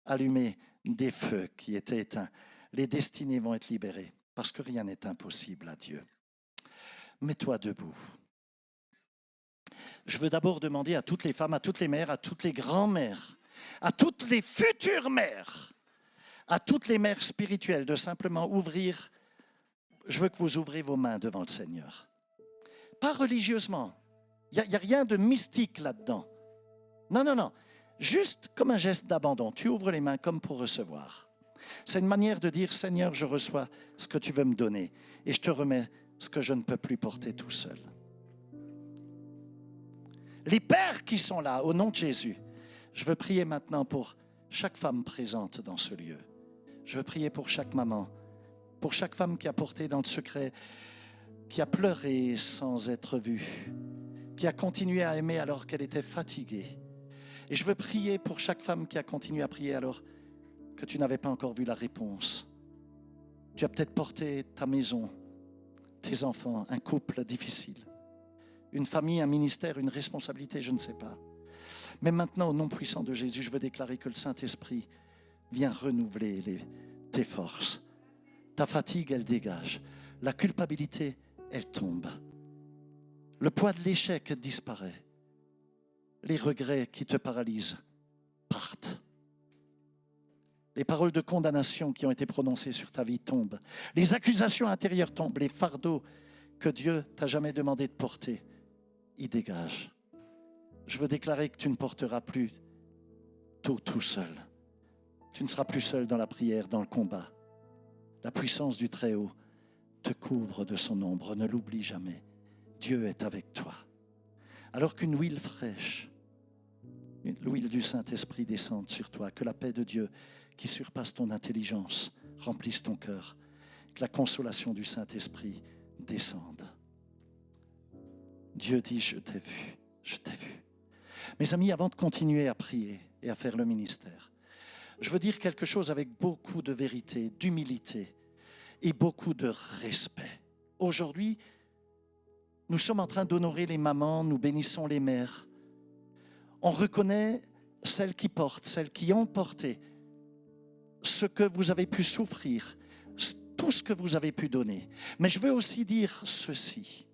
Speaker 1: allumer des feux qui étaient éteints. Les destinées vont être libérées parce que rien n'est impossible à Dieu. Mets-toi debout. Je veux d'abord demander à toutes les femmes, à toutes les mères, à toutes les grands-mères, à toutes les futures mères, à toutes les mères spirituelles de simplement ouvrir, je veux que vous ouvrez vos mains devant le Seigneur. Pas religieusement, il n'y a rien de mystique là-dedans. Non, non, non, juste comme un geste d'abandon, tu ouvres les mains comme pour recevoir. C'est une manière de dire, Seigneur, je reçois ce que tu veux me donner et je te remets ce que je ne peux plus porter tout seul. Les pères qui sont là, au nom de Jésus, je veux prier maintenant pour chaque femme présente dans ce lieu. Je veux prier pour chaque maman, pour chaque femme qui a porté dans le secret, qui a pleuré sans être vue, qui a continué à aimer alors qu'elle était fatiguée. Et je veux prier pour chaque femme qui a continué à prier alors que tu n'avais pas encore vu la réponse. Tu as peut-être porté ta maison, tes enfants, un couple difficile, une famille, un ministère, une responsabilité, je ne sais pas. Mais maintenant, au nom puissant de Jésus, je veux déclarer que le Saint-Esprit vient renouveler tes forces. Ta fatigue, elle dégage. La culpabilité, elle tombe. Le poids de l'échec disparaît. Les regrets qui te paralysent partent. Les paroles de condamnation qui ont été prononcées sur ta vie tombent. Les accusations intérieures tombent. Les fardeaux que Dieu t'a jamais demandé de porter, ils dégagent. Je veux déclarer que tu ne porteras plus tout seul. Tu ne seras plus seul dans la prière, dans le combat. La puissance du Très-Haut te couvre de son ombre. Ne l'oublie jamais. Dieu est avec toi. Alors qu'une huile fraîche, l'huile du Saint-Esprit descende sur toi, que la paix de Dieu qui surpasse ton intelligence remplisse ton cœur, que la consolation du Saint-Esprit descende. Dieu dit, je t'ai vu, je t'ai vu. Mes amis, avant de continuer à prier et à faire le ministère, je veux dire quelque chose avec beaucoup de vérité, d'humilité et beaucoup de respect. Aujourd'hui, nous sommes en train d'honorer les mamans, nous bénissons les mères. On reconnaît celles qui portent, celles qui ont porté ce que vous avez pu souffrir, tout ce que vous avez pu donner. Mais je veux aussi dire ceci.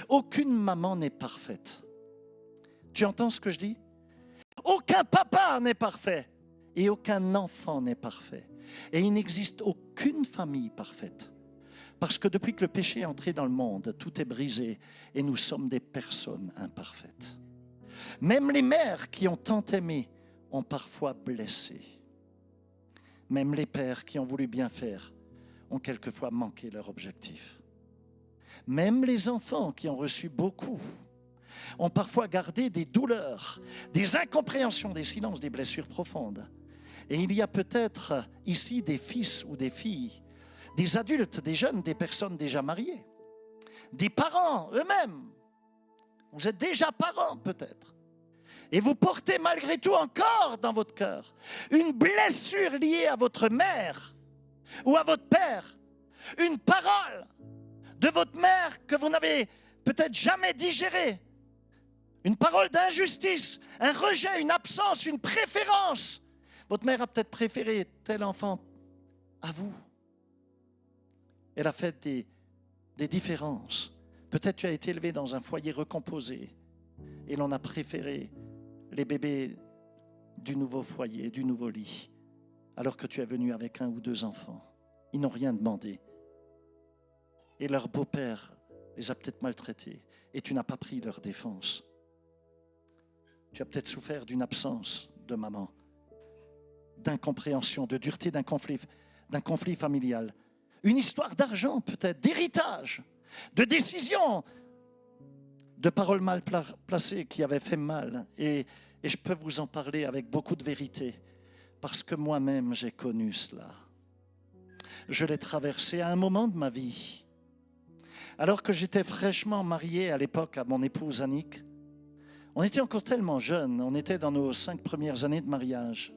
Speaker 1: Aucune maman n'est parfaite. Tu entends ce que je dis? Aucun papa n'est parfait et aucun enfant n'est parfait. Et il n'existe aucune famille parfaite. Parce que depuis que le péché est entré dans le monde, tout est brisé et nous sommes des personnes imparfaites. Même les mères qui ont tant aimé ont parfois blessé. Même les pères qui ont voulu bien faire ont quelquefois manqué leur objectif. Même les enfants qui ont reçu beaucoup ont parfois gardé des douleurs, des incompréhensions, des silences, des blessures profondes. Et il y a peut-être ici des fils ou des filles, des adultes, des jeunes, des personnes déjà mariées, des parents eux-mêmes. Vous êtes déjà parents peut-être. Et vous portez malgré tout encore dans votre cœur une blessure liée à votre mère ou à votre père, une parole de votre mère que vous n'avez peut-être jamais digérée, une parole d'injustice, un rejet, une absence, une préférence. Votre mère a peut-être préféré tel enfant à vous. Elle a fait des différences. Peut-être tu as été élevé dans un foyer recomposé et l'on a préféré les bébés du nouveau foyer, du nouveau lit, alors que tu es venu avec 1 ou 2 enfants. Ils n'ont rien demandé. Et leur beau-père les a peut-être maltraités et tu n'as pas pris leur défense. Tu as peut-être souffert d'une absence de maman, d'incompréhension, de dureté, d'un conflit familial. Une histoire d'argent peut-être, d'héritage, de décision, de paroles mal placées qui avaient fait mal. Et je peux vous en parler avec beaucoup de vérité, parce que moi-même j'ai connu cela. Je l'ai traversé à un moment de ma vie. Alors que j'étais fraîchement marié à l'époque à mon épouse Annick, on était encore tellement jeunes, on était dans nos 5 premières années de mariage.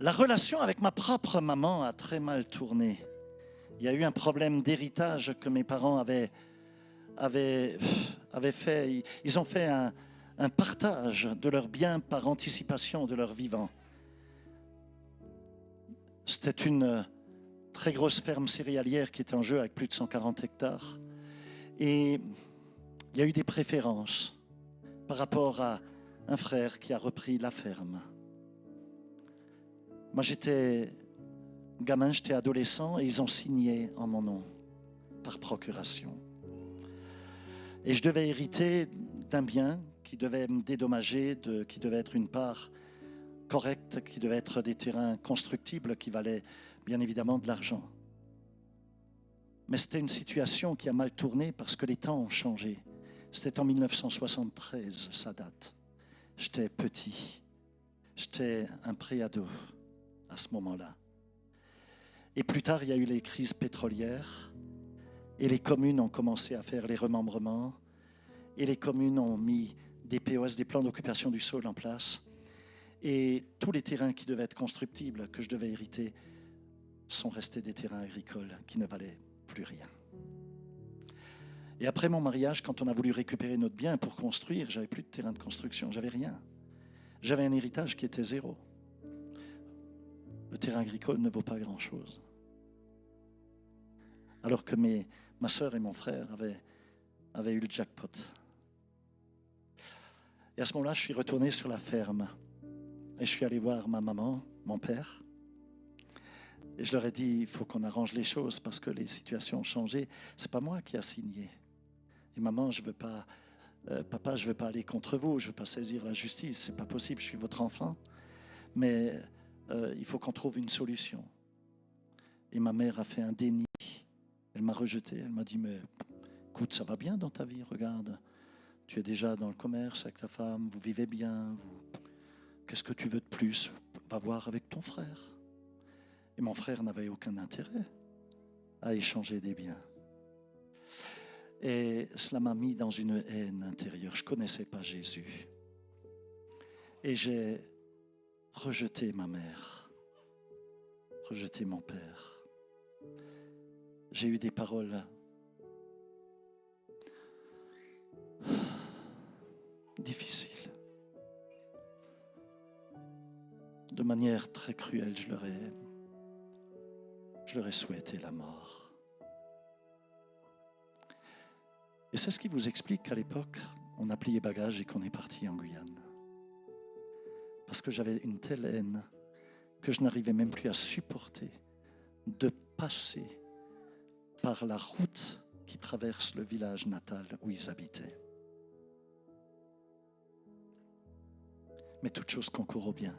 Speaker 1: La relation avec ma propre maman a très mal tourné. Il y a eu un problème d'héritage que mes parents avaient fait. Ils ont fait un partage de leurs biens par anticipation de leur vivant. C'était une très grosse ferme céréalière qui était en jeu avec plus de 140 hectares. Et il y a eu des préférences par rapport à un frère qui a repris la ferme. Moi, j'étais gamin, j'étais adolescent et ils ont signé en mon nom par procuration. Et je devais hériter d'un bien qui devait me dédommager, qui devait être une part correcte, qui devait être des terrains constructibles qui valaient bien évidemment de l'argent. Mais c'était une situation qui a mal tourné parce que les temps ont changé. C'était en 1973, ça date. J'étais petit, j'étais un préado à ce moment-là. Et plus tard, il y a eu les crises pétrolières et les communes ont commencé à faire les remembrements et les communes ont mis des POS, des plans d'occupation du sol en place. Et tous les terrains qui devaient être constructibles, que je devais hériter, sont restés des terrains agricoles qui ne valaient plus rien. Et après mon mariage, quand on a voulu récupérer notre bien pour construire, j'avais plus de terrain de construction, j'avais rien. J'avais un héritage qui était 0. Le terrain agricole ne vaut pas grand-chose. Alors que ma sœur et mon frère avaient eu le jackpot. Et à ce moment-là, je suis retourné sur la ferme. Et je suis allé voir ma maman, mon père. Et je leur ai dit, il faut qu'on arrange les choses parce que les situations ont changé. C'est pas moi qui a signé. Et maman, je veux pas, papa, je veux pas aller contre vous, je veux pas saisir la justice. C'est pas possible, je suis votre enfant. Mais il faut qu'on trouve une solution. Et ma mère a fait un déni. Elle m'a rejeté. Elle m'a dit, mais écoute, ça va bien dans ta vie, regarde. Tu es déjà dans le commerce avec ta femme, vous vivez bien. Qu'est-ce que tu veux de plus? Va voir avec ton frère. Et mon frère n'avait aucun intérêt à échanger des biens. Et cela m'a mis dans une haine intérieure. Je ne connaissais pas Jésus. Et j'ai rejeté ma mère, rejeté mon père. J'ai eu des paroles difficiles. De manière très cruelle, je leur ai souhaité la mort. Et c'est ce qui vous explique qu'à l'époque, on a plié bagages et qu'on est parti en Guyane. Parce que j'avais une telle haine que je n'arrivais même plus à supporter de passer par la route qui traverse le village natal où ils habitaient. Mais toute chose concourt au bien.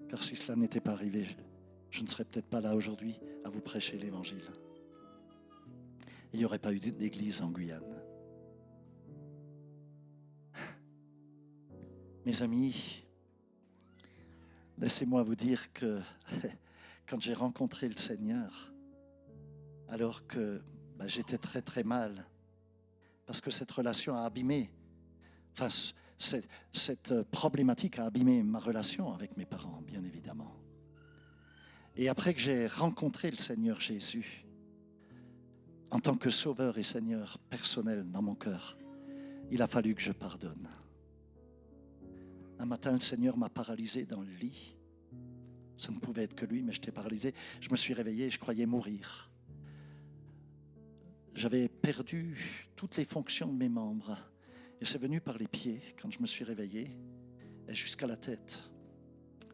Speaker 1: Car si cela n'était pas arrivé, je ne serais peut-être pas là aujourd'hui à vous prêcher l'Évangile. Il n'y aurait pas eu d'église en Guyane. Mes amis, laissez-moi vous dire que quand j'ai rencontré le Seigneur, alors que j'étais très très mal, parce que cette relation a abîmé, cette problématique a abîmé ma relation avec mes parents, bien évidemment. Et après que j'ai rencontré le Seigneur Jésus, en tant que sauveur et Seigneur personnel dans mon cœur, il a fallu que je pardonne. Un matin, le Seigneur m'a paralysé dans le lit. Ça ne pouvait être que lui, mais j'étais paralysé. Je me suis réveillé et je croyais mourir. J'avais perdu toutes les fonctions de mes membres. Et c'est venu par les pieds quand je me suis réveillé et jusqu'à la tête.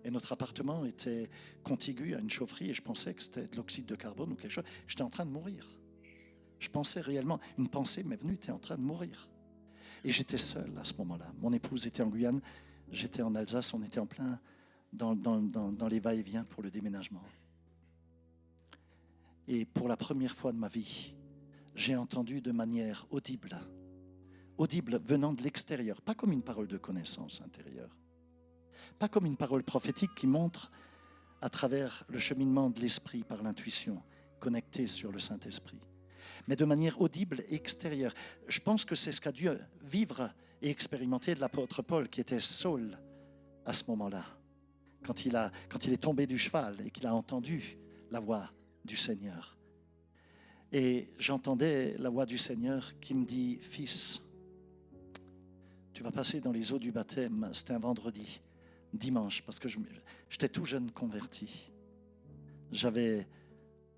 Speaker 1: Et notre appartement était contigu à une chaufferie et je pensais que c'était de l'oxyde de carbone ou quelque chose. J'étais en train de mourir. Je pensais réellement, une pensée m'est venue, tu es en train de mourir. Et j'étais seul à ce moment-là. Mon épouse était en Guyane, j'étais en Alsace, on était en plein dans les va-et-vient pour le déménagement. Et pour la première fois de ma vie, j'ai entendu de manière audible venant de l'extérieur, pas comme une parole de connaissance intérieure, pas comme une parole prophétique qui montre à travers le cheminement de l'esprit par l'intuition, connecté sur le Saint-Esprit, mais de manière audible et extérieure. Je pense que c'est ce qu'a dû vivre et expérimenter l'apôtre Paul, qui était Saul à ce moment-là, quand il est tombé du cheval et qu'il a entendu la voix du Seigneur. Et j'entendais la voix du Seigneur qui me dit « Fils, tu vas passer dans les eaux du baptême. » C'était un vendredi, dimanche, parce que j'étais tout jeune converti. J'avais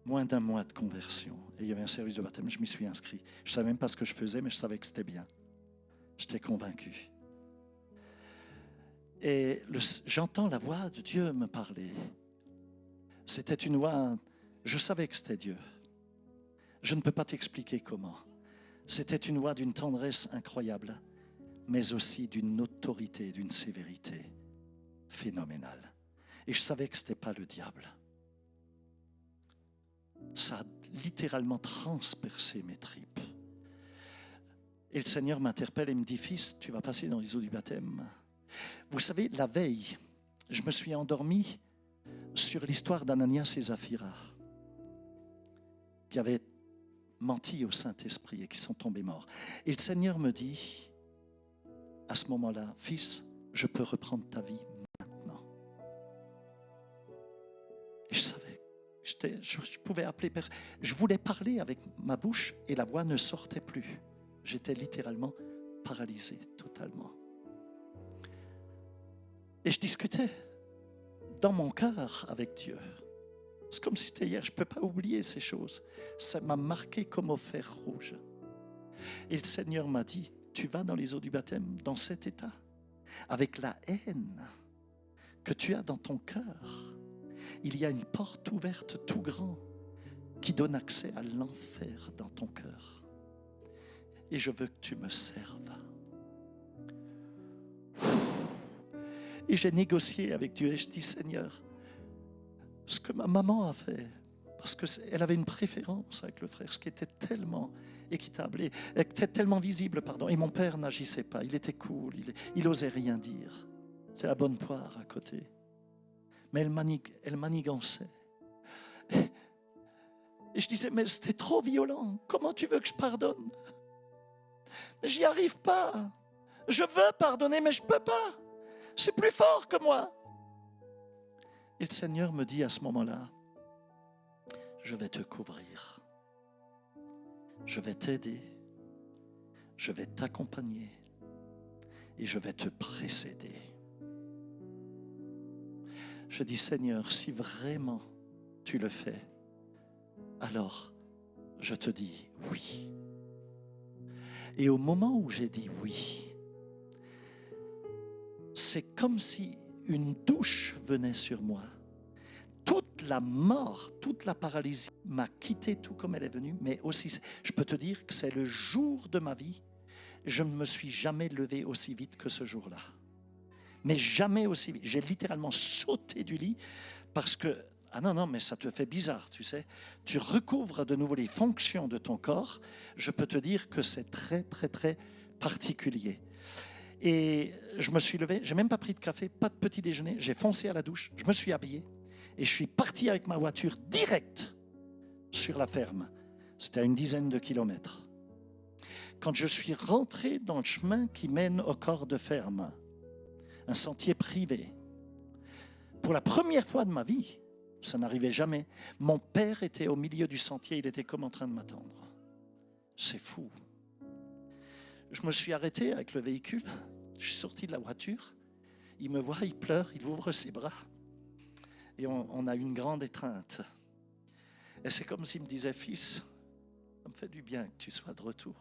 Speaker 1: moins d'un mois de conversion. Et il y avait un service de baptême, je m'y suis inscrit. Je ne savais même pas ce que je faisais, mais je savais que c'était bien. J'étais convaincu. Et j'entends la voix de Dieu me parler. C'était une voix, je savais que c'était Dieu. Je ne peux pas t'expliquer comment. C'était une voix d'une tendresse incroyable, mais aussi d'une autorité, d'une sévérité phénoménale. Et je savais que ce n'était pas le diable. Ça a littéralement transpercé mes tripes. Et le Seigneur m'interpelle et me dit « Fils, tu vas passer dans les eaux du baptême. » Vous savez, la veille, je me suis endormi sur l'histoire d'Ananias et Saphira, qui avaient menti au Saint-Esprit et qui sont tombés morts. Et le Seigneur me dit, à ce moment-là, « Fils, je peux reprendre ta vie maintenant. » Et je savais, je pouvais appeler personne. Je voulais parler avec ma bouche et la voix ne sortait plus. J'étais littéralement paralysé totalement. Et je discutais dans mon cœur avec Dieu. C'est comme si c'était hier, je ne peux pas oublier ces choses. Ça m'a marqué comme au fer rouge. Et le Seigneur m'a dit, tu vas dans les eaux du baptême dans cet état, avec la haine que tu as dans ton cœur. Il y a une porte ouverte tout grand qui donne accès à l'enfer dans ton cœur. Et je veux que tu me serves. Et j'ai négocié avec Dieu et je dis, Seigneur, ce que ma maman a fait, parce qu'elle avait une préférence avec le frère, ce qui était tellement équitable et était tellement visible, pardon. Et mon père n'agissait pas, il était cool, il osait rien dire. C'est la bonne poire à côté. Mais elle manigançait. Et je disais, mais c'était trop violent, comment tu veux que je pardonne? Mais j'y arrive pas. Je veux pardonner, mais je ne peux pas. C'est plus fort que moi. Et le Seigneur me dit à ce moment-là, je vais te couvrir. Je vais t'aider. Je vais t'accompagner. Et je vais te précéder. Je dis, Seigneur, si vraiment tu le fais, alors je te dis oui. Et au moment où j'ai dit oui, c'est comme si une douche venait sur moi. Toute la mort, toute la paralysie m'a quitté tout comme elle est venue, mais aussi, je peux te dire que c'est le jour de ma vie, je ne me suis jamais levé aussi vite que ce jour-là. Mais jamais aussi vite. J'ai littéralement sauté du lit parce que, ah non, mais ça te fait bizarre, tu sais. Tu recouvres de nouveau les fonctions de ton corps. Je peux te dire que c'est très, très, très particulier. Et je me suis levé, je n'ai même pas pris de café, pas de petit déjeuner. J'ai foncé à la douche, je me suis habillé et je suis parti avec ma voiture direct sur la ferme. C'était à une dizaine de kilomètres. Quand je suis rentré dans le chemin qui mène au corps de ferme, un sentier privé, pour la première fois de ma vie, ça n'arrivait jamais, mon père était au milieu du sentier, il était comme en train de m'attendre. C'est fou. Je me suis arrêté avec le véhicule, je suis sorti de la voiture, il me voit, il pleure, il ouvre ses bras et on a une grande étreinte. Et c'est comme s'il me disait, fils, ça me fait du bien que tu sois de retour.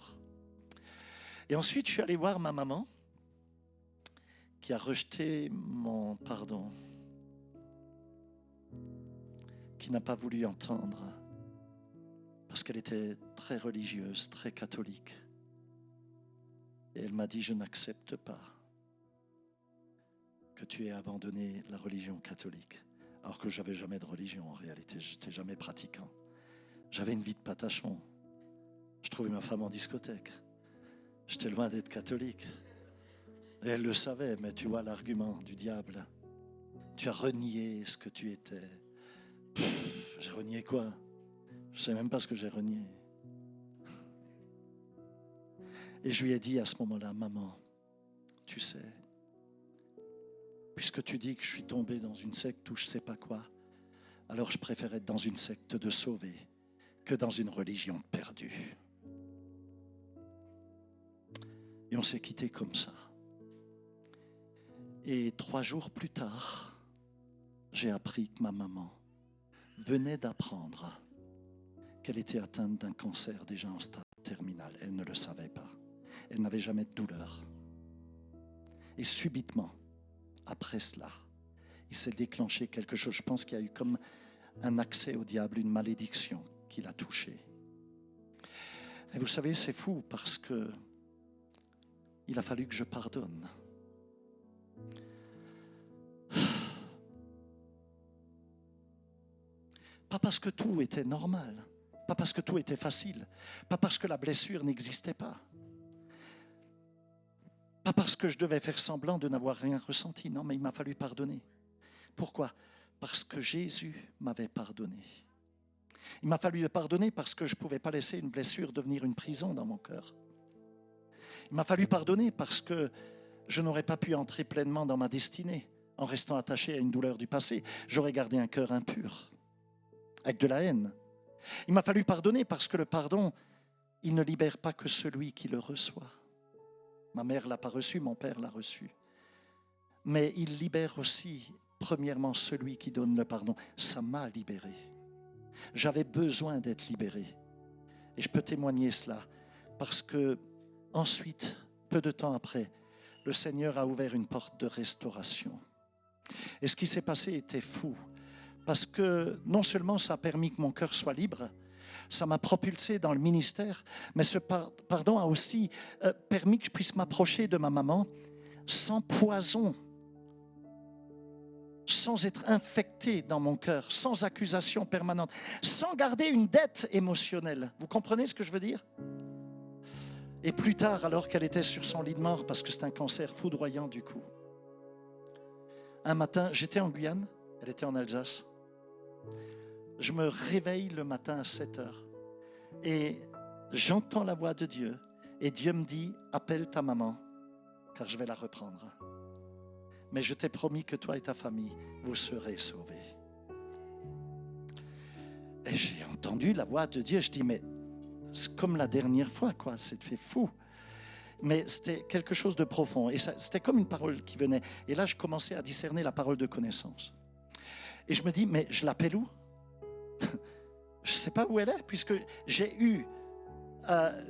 Speaker 1: Et ensuite, je suis allé voir ma maman qui a rejeté mon pardon, qui n'a pas voulu entendre parce qu'elle était très religieuse, très catholique. Et elle m'a dit, je n'accepte pas que tu aies abandonné la religion catholique. Alors que je n'avais jamais de religion en réalité, je n'étais jamais pratiquant. J'avais une vie de patachon. Je trouvais ma femme en discothèque. J'étais loin d'être catholique. Et elle le savait, mais tu vois l'argument du diable. Tu as renié ce que tu étais. J'ai renié quoi? Je ne sais même pas ce que j'ai renié. Et je lui ai dit à ce moment-là, maman, tu sais, puisque tu dis que je suis tombé dans une secte ou je ne sais pas quoi, alors je préfère être dans une secte de sauvés que dans une religion perdue. Et on s'est quitté comme ça. Et 3 jours plus tard, j'ai appris que ma maman venait d'apprendre qu'elle était atteinte d'un cancer déjà en stade terminal. Elle ne le savait pas. Elle n'avait jamais de douleur. Et subitement, après cela, il s'est déclenché quelque chose. Je pense qu'il y a eu comme un accès au diable, une malédiction qui l'a touché. Et vous savez, c'est fou parce que il a fallu que je pardonne. Pas parce que tout était normal, pas parce que tout était facile, pas parce que la blessure n'existait pas, pas parce que je devais faire semblant de n'avoir rien ressenti. Non, mais il m'a fallu pardonner. Pourquoi? Parce que Jésus m'avait pardonné. Il m'a fallu le pardonner parce que je ne pouvais pas laisser une blessure devenir une prison dans mon cœur. Il m'a fallu pardonner parce que je n'aurais pas pu entrer pleinement dans ma destinée en restant attaché à une douleur du passé. J'aurais gardé un cœur impur, avec de la haine. Il m'a fallu pardonner parce que le pardon, il ne libère pas que celui qui le reçoit. Ma mère ne l'a pas reçu, mon père l'a reçu. Mais il libère aussi, premièrement, celui qui donne le pardon. Ça m'a libéré. J'avais besoin d'être libéré. Et je peux témoigner cela parce que ensuite, peu de temps après, le Seigneur a ouvert une porte de restauration. Et ce qui s'est passé était fou. Parce que non seulement ça a permis que mon cœur soit libre, ça m'a propulsé dans le ministère, mais ce pardon a aussi permis que je puisse m'approcher de ma maman sans poison, sans être infecté dans mon cœur, sans accusation permanente, sans garder une dette émotionnelle. Vous comprenez ce que je veux dire? Et plus tard, alors qu'elle était sur son lit de mort, parce que c'est un cancer foudroyant du coup, un matin, j'étais en Guyane, elle était en Alsace. Je me réveille le matin à 7 heures et j'entends la voix de Dieu Et Dieu me dit, appelle ta maman, car je vais la reprendre. Mais je t'ai promis que toi et ta famille, vous serez sauvés. Et j'ai entendu la voix de Dieu. Je dis, mais c'est comme la dernière fois, quoi. C'était fou. Mais c'était quelque chose de profond. Et c'était comme une parole qui venait. Et là, je commençais à discerner la parole de connaissance. Et je me dis, mais je l'appelle où? Je ne sais pas où elle est, puisque j'ai eu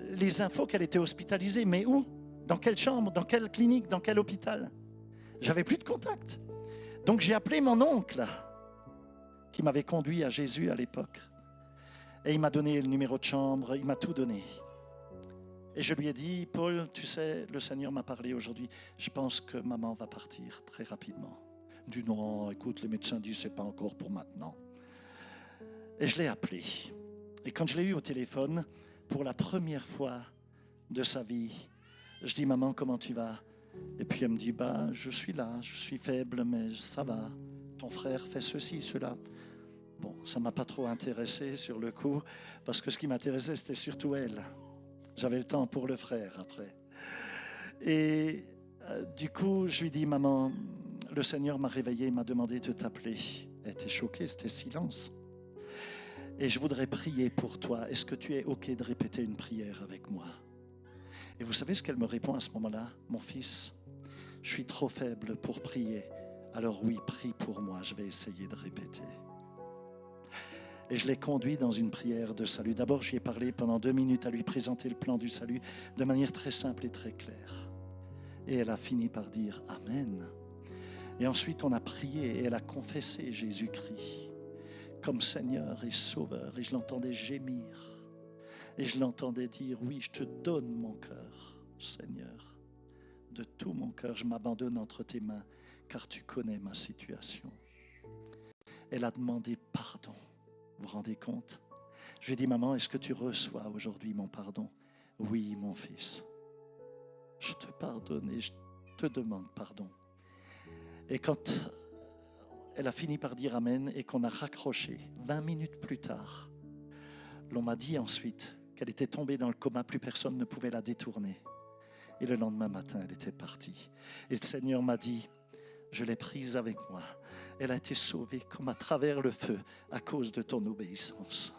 Speaker 1: les infos qu'elle était hospitalisée. Mais où? Dans quelle chambre? Dans quelle clinique? Dans quel hôpital? J'avais plus de contact. Donc j'ai appelé mon oncle, qui m'avait conduit à Jésus à l'époque. Et il m'a donné le numéro de chambre, il m'a tout donné. Et je lui ai dit, Paul, tu sais, le Seigneur m'a parlé aujourd'hui, je pense que maman va partir très rapidement. Il me dit, non, écoute, les médecins disent, c'est pas encore pour maintenant. Et je l'ai appelé. Et quand je l'ai eu au téléphone, pour la première fois de sa vie, je dis, maman, comment tu vas? Et puis elle me dit, je suis là, je suis faible, mais ça va. Ton frère fait ceci, cela. Bon, ça ne m'a pas trop intéressé sur le coup, parce que ce qui m'intéressait, c'était surtout elle. J'avais le temps pour le frère après. Et du coup, je lui dis, maman, le Seigneur m'a réveillé, m'a demandé de t'appeler. Elle était choquée, c'était silence. Et je voudrais prier pour toi. Est-ce que tu es OK de répéter une prière avec moi? Et vous savez ce qu'elle me répond à ce moment-là? Mon fils, je suis trop faible pour prier. Alors oui, prie pour moi, je vais essayer de répéter. Et je l'ai conduit dans une prière de salut. D'abord, je lui ai parlé pendant 2 minutes à lui présenter le plan du salut de manière très simple et très claire. Et elle a fini par dire Amen. Et ensuite, on a prié et elle a confessé Jésus-Christ comme Seigneur et Sauveur. Et je l'entendais gémir. Et je l'entendais dire, oui, je te donne mon cœur, Seigneur. De tout mon cœur, je m'abandonne entre tes mains, car tu connais ma situation. Elle a demandé pardon. Vous vous rendez compte? Je lui ai dit, maman, est-ce que tu reçois aujourd'hui mon pardon? Oui, mon fils. Je te pardonne et je te demande pardon. Et quand elle a fini par dire Amen et qu'on a raccroché, 20 minutes plus tard, l'on m'a dit ensuite qu'elle était tombée dans le coma, plus personne ne pouvait la détourner. Et le lendemain matin, elle était partie. Et le Seigneur m'a dit, je l'ai prise avec moi. Elle a été sauvée comme à travers le feu à cause de ton obéissance.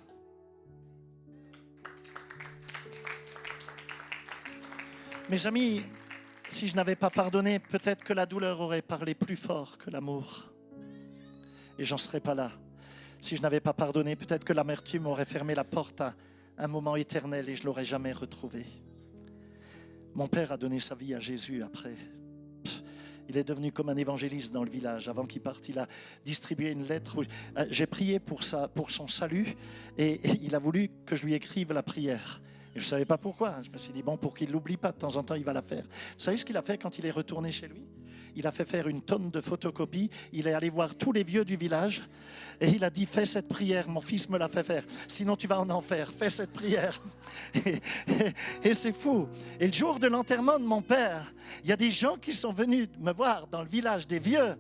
Speaker 1: Mes amis, si je n'avais pas pardonné, peut-être que la douleur aurait parlé plus fort que l'amour. Et j'en serais pas là. Si je n'avais pas pardonné, peut-être que l'amertume aurait fermé la porte à un moment éternel et je ne l'aurais jamais retrouvé. Mon père a donné sa vie à Jésus après. Il est devenu comme un évangéliste dans le village. Avant qu'il parte, il a distribué une lettre. J'ai prié pour son salut et il a voulu que je lui écrive la prière. Et je ne savais pas pourquoi. Je me suis dit, bon, pour qu'il ne l'oublie pas, de temps en temps, il va la faire. Vous savez ce qu'il a fait quand il est retourné chez lui? Il a fait faire une tonne de photocopies. Il est allé voir tous les vieux du village et il a dit, fais cette prière, mon fils me l'a fait faire. Sinon tu vas en enfer, fais cette prière. Et c'est fou. Et le jour de l'enterrement de mon père, il y a des gens qui sont venus me voir dans le village, des vieux,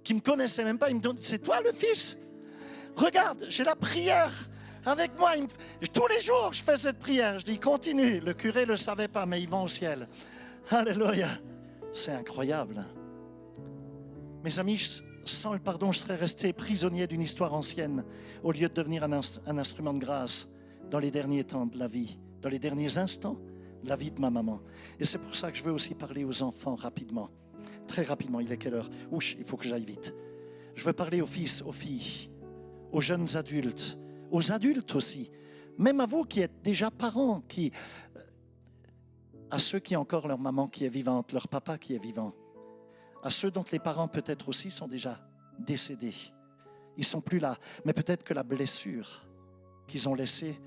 Speaker 1: qui ne me connaissaient même pas. Ils me disent, c'est toi le fils? Regarde, j'ai la prière avec moi. Tous les jours, je fais cette prière. Je dis, continue. Le curé ne le savait pas, mais ils vont au ciel. Alléluia. C'est incroyable. Mes amis, sans le pardon, je serais resté prisonnier d'une histoire ancienne au lieu de devenir un instrument de grâce dans les derniers temps de la vie, dans les derniers instants de la vie de ma maman. Et c'est pour ça que je veux aussi parler aux enfants rapidement. Très rapidement, il est quelle heure? Ouch, il faut que j'aille vite. Je veux parler aux fils, aux filles, aux jeunes adultes, aux adultes aussi. Même à vous qui êtes déjà parents, à ceux qui ont encore leur maman qui est vivante, leur papa qui est vivant. À ceux dont les parents peut-être aussi sont déjà décédés. Ils ne sont plus là, mais peut-être que la blessure qu'ils ont laissée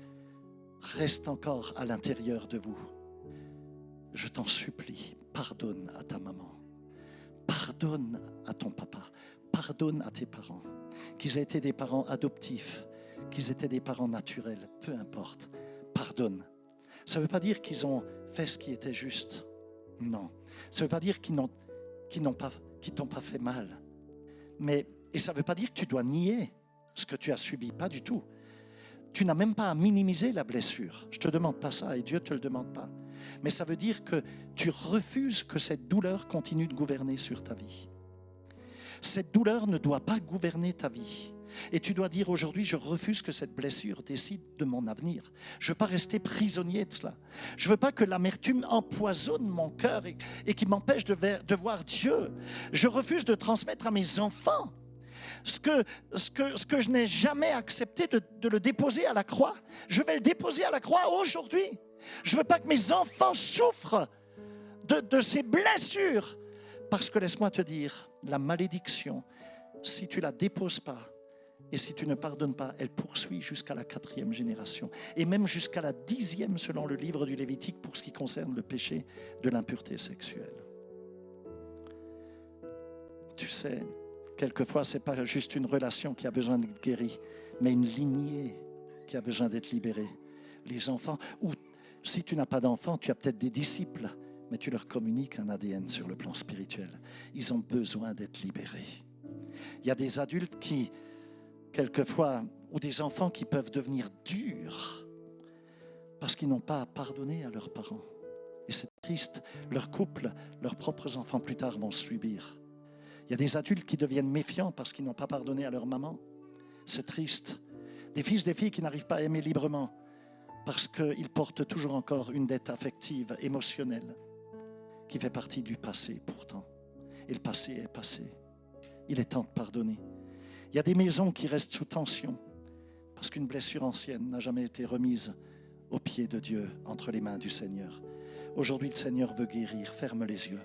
Speaker 1: reste encore à l'intérieur de vous. Je t'en supplie, pardonne à ta maman, pardonne à ton papa, pardonne à tes parents, qu'ils aient été des parents adoptifs, qu'ils étaient des parents naturels, peu importe, pardonne. Ça ne veut pas dire qu'ils ont fait ce qui était juste, non. Ça ne veut pas dire qu'ils t'ont pas fait mal. Et ça ne veut pas dire que tu dois nier ce que tu as subi, pas du tout. Tu n'as même pas à minimiser la blessure. Je ne te demande pas ça et Dieu ne te le demande pas. mais ça veut dire que tu refuses que cette douleur continue de gouverner sur ta vie. Cette douleur ne doit pas gouverner ta vie. Et tu dois dire aujourd'hui, je refuse que cette blessure décide de mon avenir. Je ne veux pas rester prisonnier de cela. Je ne veux pas que l'amertume empoisonne mon cœur et qui m'empêche de voir Dieu. Je refuse de transmettre à mes enfants ce que je n'ai jamais accepté de le déposer à la croix. Je vais le déposer à la croix aujourd'hui. Je ne veux pas que mes enfants souffrent de ces blessures. Parce que laisse-moi te dire, la malédiction, si tu ne la déposes pas, et si tu ne pardonnes pas, elle poursuit jusqu'à la 4e génération. Et même jusqu'à la 10e selon le livre du Lévitique pour ce qui concerne le péché de l'impureté sexuelle. Tu sais, quelquefois, ce n'est pas juste une relation qui a besoin d'être guérie, mais une lignée qui a besoin d'être libérée. Les enfants, ou si tu n'as pas d'enfants, tu as peut-être des disciples, mais tu leur communiques un ADN sur le plan spirituel. Ils ont besoin d'être libérés. Il y a des adultes qui, quelquefois, ou des enfants qui peuvent devenir durs parce qu'ils n'ont pas à pardonner à leurs parents. Et c'est triste, leur couple, leurs propres enfants plus tard vont subir. Il y a des adultes qui deviennent méfiants parce qu'ils n'ont pas pardonné à leur maman. C'est triste. Des fils, des filles qui n'arrivent pas à aimer librement parce qu'ils portent toujours encore une dette affective, émotionnelle, qui fait partie du passé pourtant. Et le passé est passé. Il est temps de pardonner. Il y a des maisons qui restent sous tension parce qu'une blessure ancienne n'a jamais été remise aux pieds de Dieu, entre les mains du Seigneur. Aujourd'hui, le Seigneur veut guérir. Ferme les yeux.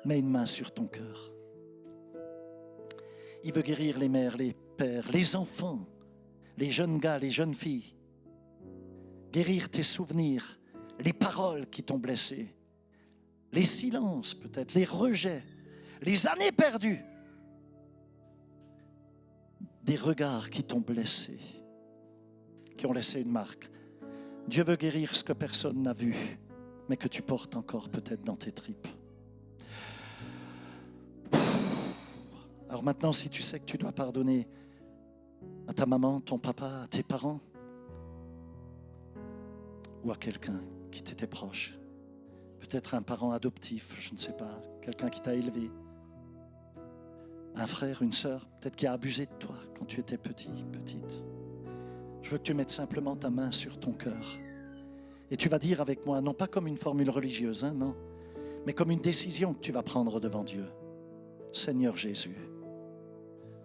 Speaker 1: Mets une main sur ton cœur. Il veut guérir les mères, les pères, les enfants, les jeunes gars, les jeunes filles. Guérir tes souvenirs, les paroles qui t'ont blessé, les silences peut-être, les rejets, les années perdues. Des regards qui t'ont blessé, qui ont laissé une marque. Dieu veut guérir ce que personne n'a vu, mais que tu portes encore peut-être dans tes tripes. Alors maintenant, si tu sais que tu dois pardonner à ta maman, ton papa, à tes parents, ou à quelqu'un qui t'était proche, peut-être un parent adoptif, je ne sais pas, quelqu'un qui t'a élevé, un frère, une sœur, peut-être qui a abusé de toi quand tu étais petit, petite. Je veux que tu mettes simplement ta main sur ton cœur. Et tu vas dire avec moi, non pas comme une formule religieuse, non, mais comme une décision que tu vas prendre devant Dieu. Seigneur Jésus,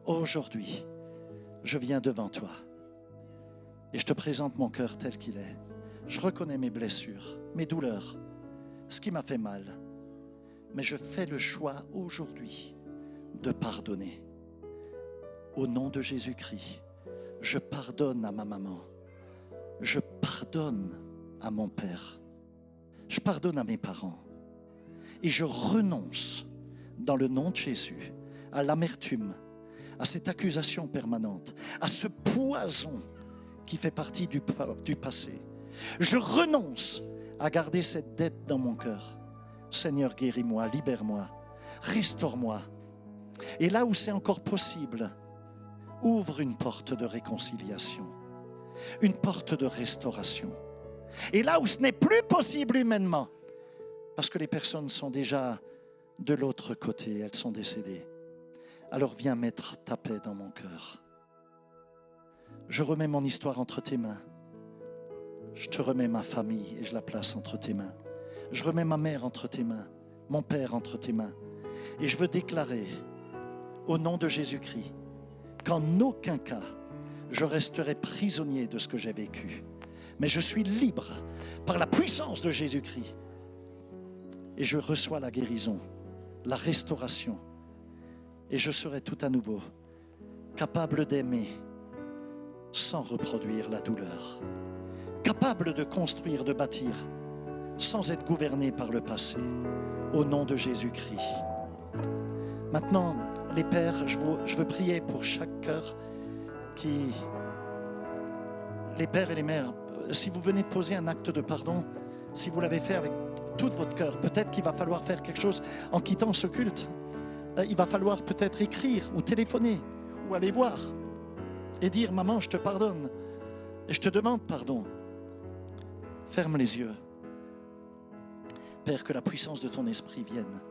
Speaker 1: aujourd'hui, je viens devant toi et je te présente mon cœur tel qu'il est. Je reconnais mes blessures, mes douleurs, ce qui m'a fait mal, mais je fais le choix aujourd'hui de pardonner. Au nom de Jésus-Christ, je pardonne à ma maman. Je pardonne à mon père. Je pardonne à mes parents. Et je renonce, dans le nom de Jésus, à l'amertume, à cette accusation permanente, à ce poison qui fait partie du passé. Je renonce à garder cette dette dans mon cœur. Seigneur, guéris-moi, libère-moi, restaure-moi. Et là où c'est encore possible, ouvre une porte de réconciliation, une porte de restauration. Et là où ce n'est plus possible humainement, parce que les personnes sont déjà de l'autre côté, elles sont décédées, alors viens mettre ta paix dans mon cœur. Je remets mon histoire entre tes mains. Je te remets ma famille et je la place entre tes mains. Je remets ma mère entre tes mains, mon père entre tes mains. Et je veux déclarer, au nom de Jésus-Christ, qu'en aucun cas, je resterai prisonnier de ce que j'ai vécu. Mais je suis libre par la puissance de Jésus-Christ. Et je reçois la guérison, la restauration. Et je serai tout à nouveau capable d'aimer sans reproduire la douleur. Capable de construire, de bâtir, sans être gouverné par le passé. Au nom de Jésus-Christ. Maintenant, les pères, je veux prier pour chaque cœur qui... Les pères et les mères, si vous venez de poser un acte de pardon, si vous l'avez fait avec tout votre cœur, peut-être qu'il va falloir faire quelque chose en quittant ce culte. Il va falloir peut-être écrire ou téléphoner ou aller voir et dire « Maman, je te pardonne et je te demande pardon ». Ferme les yeux. Père, que la puissance de ton esprit vienne,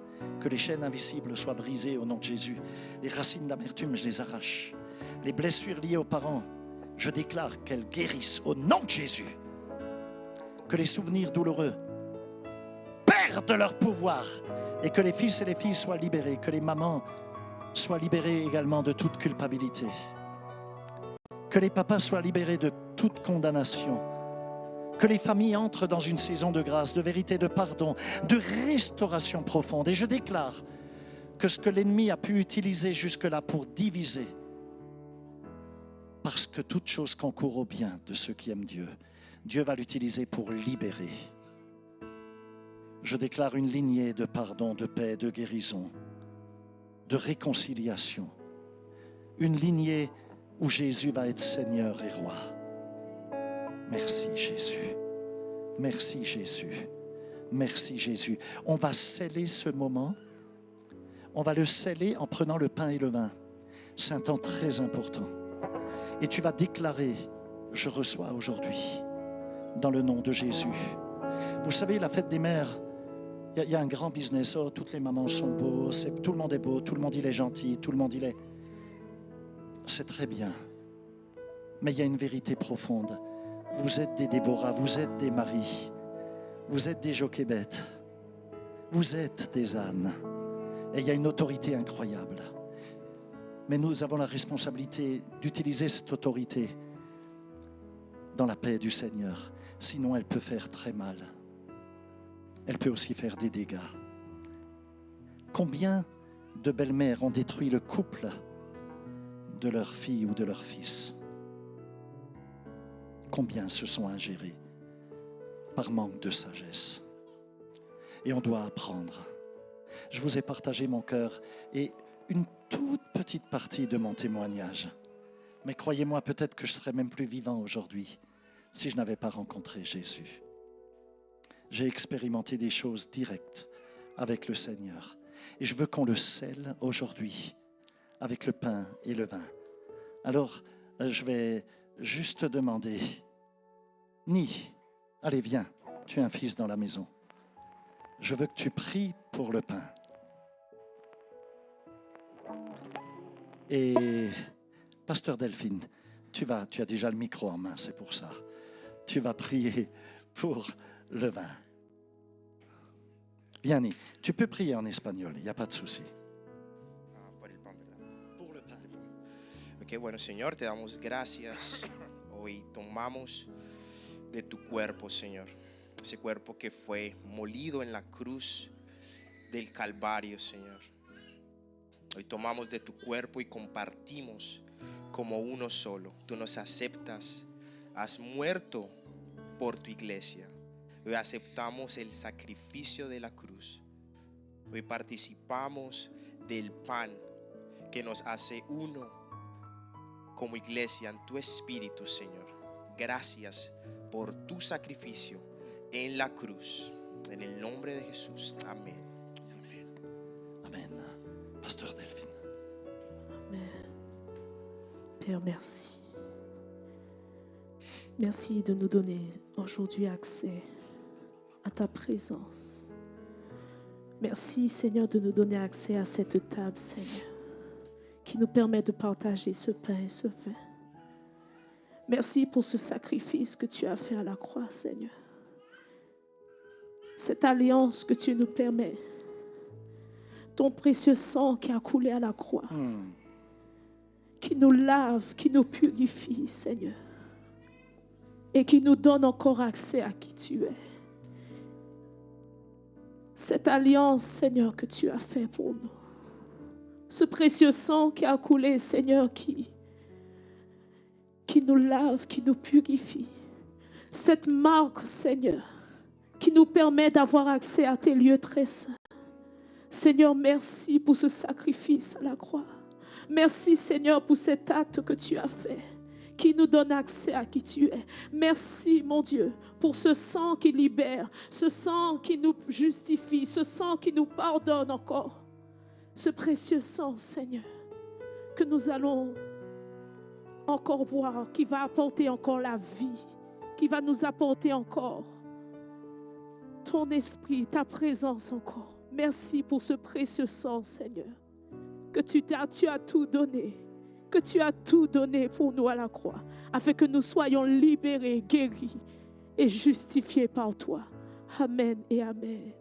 Speaker 1: que les chaînes invisibles soient brisées au nom de Jésus. Les racines d'amertume, je les arrache. Les blessures liées aux parents, je déclare qu'elles guérissent au nom de Jésus. Que les souvenirs douloureux perdent leur pouvoir et que les fils et les filles soient libérés, que les mamans soient libérées également de toute culpabilité. Que les papas soient libérés de toute condamnation. Que les familles entrent dans une saison de grâce, de vérité, de pardon, de restauration profonde. Et je déclare que ce que l'ennemi a pu utiliser jusque-là pour diviser, parce que toute chose concourt au bien de ceux qui aiment Dieu, Dieu va l'utiliser pour libérer. Je déclare une lignée de pardon, de paix, de guérison, de réconciliation. Une lignée où Jésus va être Seigneur et Roi. Merci Jésus. Merci Jésus. Merci Jésus. On va sceller ce moment. On va le sceller en prenant le pain et le vin. C'est un temps très important. Et tu vas déclarer, je reçois aujourd'hui, dans le nom de Jésus. Vous savez, la fête des mères, il y a un grand business. Oh, toutes les mamans sont beaux, tout le monde est beau, tout le monde il est gentil, tout le monde il est... C'est très bien. Mais il y a une vérité profonde. Vous êtes des Déborah, vous êtes des Marie, vous êtes des Jochébed, vous êtes des Anne. Et il y a une autorité incroyable. Mais nous avons la responsabilité d'utiliser cette autorité dans la paix du Seigneur. Sinon, elle peut faire très mal. Elle peut aussi faire des dégâts. Combien de belles-mères ont détruit le couple de leur fille ou de leur fils? Combien se sont ingérés par manque de sagesse? Et on doit apprendre. Je vous ai partagé mon cœur et une toute petite partie de mon témoignage. Mais croyez-moi, peut-être que je serais même plus vivant aujourd'hui si je n'avais pas rencontré Jésus. J'ai expérimenté des choses directes avec le Seigneur. Et je veux qu'on le scelle aujourd'hui avec le pain et le vin. Alors, je vais juste demander, allez viens, tu es un fils dans la maison. Je veux que tu pries pour le pain. Et Pasteur Delphine, tu as déjà le micro en main, c'est pour ça. Tu vas prier pour le vin. Vianney, tu peux prier en espagnol, il n'y a pas de souci.
Speaker 2: Por le pan. Ok, bueno, Señor, te damos gracias. Hoy tomamos de tu cuerpo, Señor. Ese cuerpo que fue molido en la cruz del Calvario, Señor. Hoy tomamos de tu cuerpo y compartimos como uno solo. Tú nos aceptas, has muerto por tu iglesia. Hoy aceptamos el sacrificio de la cruz. Hoy participamos del pan que nos hace uno como iglesia en tu espíritu, Señor. Gracias por tu sacrificio en la cruz. En el nombre de Jesús. Amén.
Speaker 1: Amén. Amén. Pasteur Delphine.
Speaker 3: Amen. Père, merci. Merci de nous donner aujourd'hui accès à ta présence. Merci, Seigneur, de nous donner accès à cette table, Seigneur, qui nous permet de partager ce pain et ce vin. Merci pour ce sacrifice que tu as fait à la croix, Seigneur. Cette alliance que tu nous permets, ton précieux sang qui a coulé à la croix, qui nous lave, qui nous purifie, Seigneur, et qui nous donne encore accès à qui tu es. Cette alliance, Seigneur, que tu as fait pour nous. Ce précieux sang qui a coulé, Seigneur, qui nous lave, qui nous purifie. Cette marque, Seigneur, qui nous permet d'avoir accès à tes lieux très saints. Seigneur, merci pour ce sacrifice à la croix. Merci, Seigneur, pour cet acte que tu as fait, qui nous donne accès à qui tu es. Merci, mon Dieu, pour ce sang qui libère, ce sang qui nous justifie, ce sang qui nous pardonne encore. Ce précieux sang, Seigneur, que nous allons encore boire, qui va apporter encore la vie, qui va nous apporter encore ton esprit, ta présence encore. Merci pour ce précieux sang, Seigneur. Que tu as tout donné. Que tu as tout donné pour nous à la croix, afin que nous soyons libérés, guéris et justifiés par toi. Amen et amen.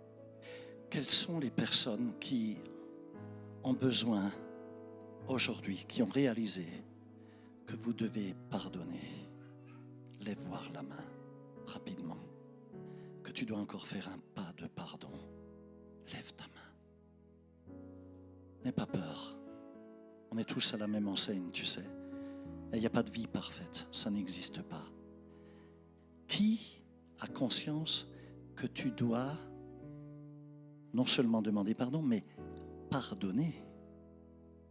Speaker 1: Quelles sont les personnes qui ont besoin aujourd'hui, qui ont réalisé que vous devez pardonner? Lève voir la main rapidement. Que tu dois encore faire un pas de pardon. Lève ta main. N'aie pas peur. On est tous à la même enseigne, tu sais. Et il n'y a pas de vie parfaite, ça n'existe pas. Qui a conscience que tu dois non seulement demander pardon, mais pardonner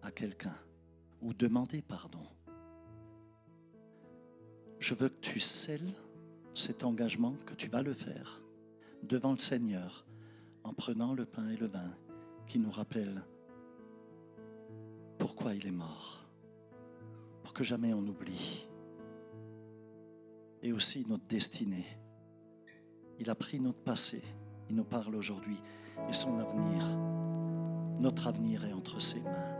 Speaker 1: à quelqu'un ou demander pardon? Je veux que tu scelles cet engagement, que tu vas le faire devant le Seigneur en prenant le pain et le vin qui nous rappellent pourquoi il est mort, pour que jamais on oublie. Et aussi notre destinée. Il a pris notre passé, il nous parle aujourd'hui, et son avenir, notre avenir est entre ses mains.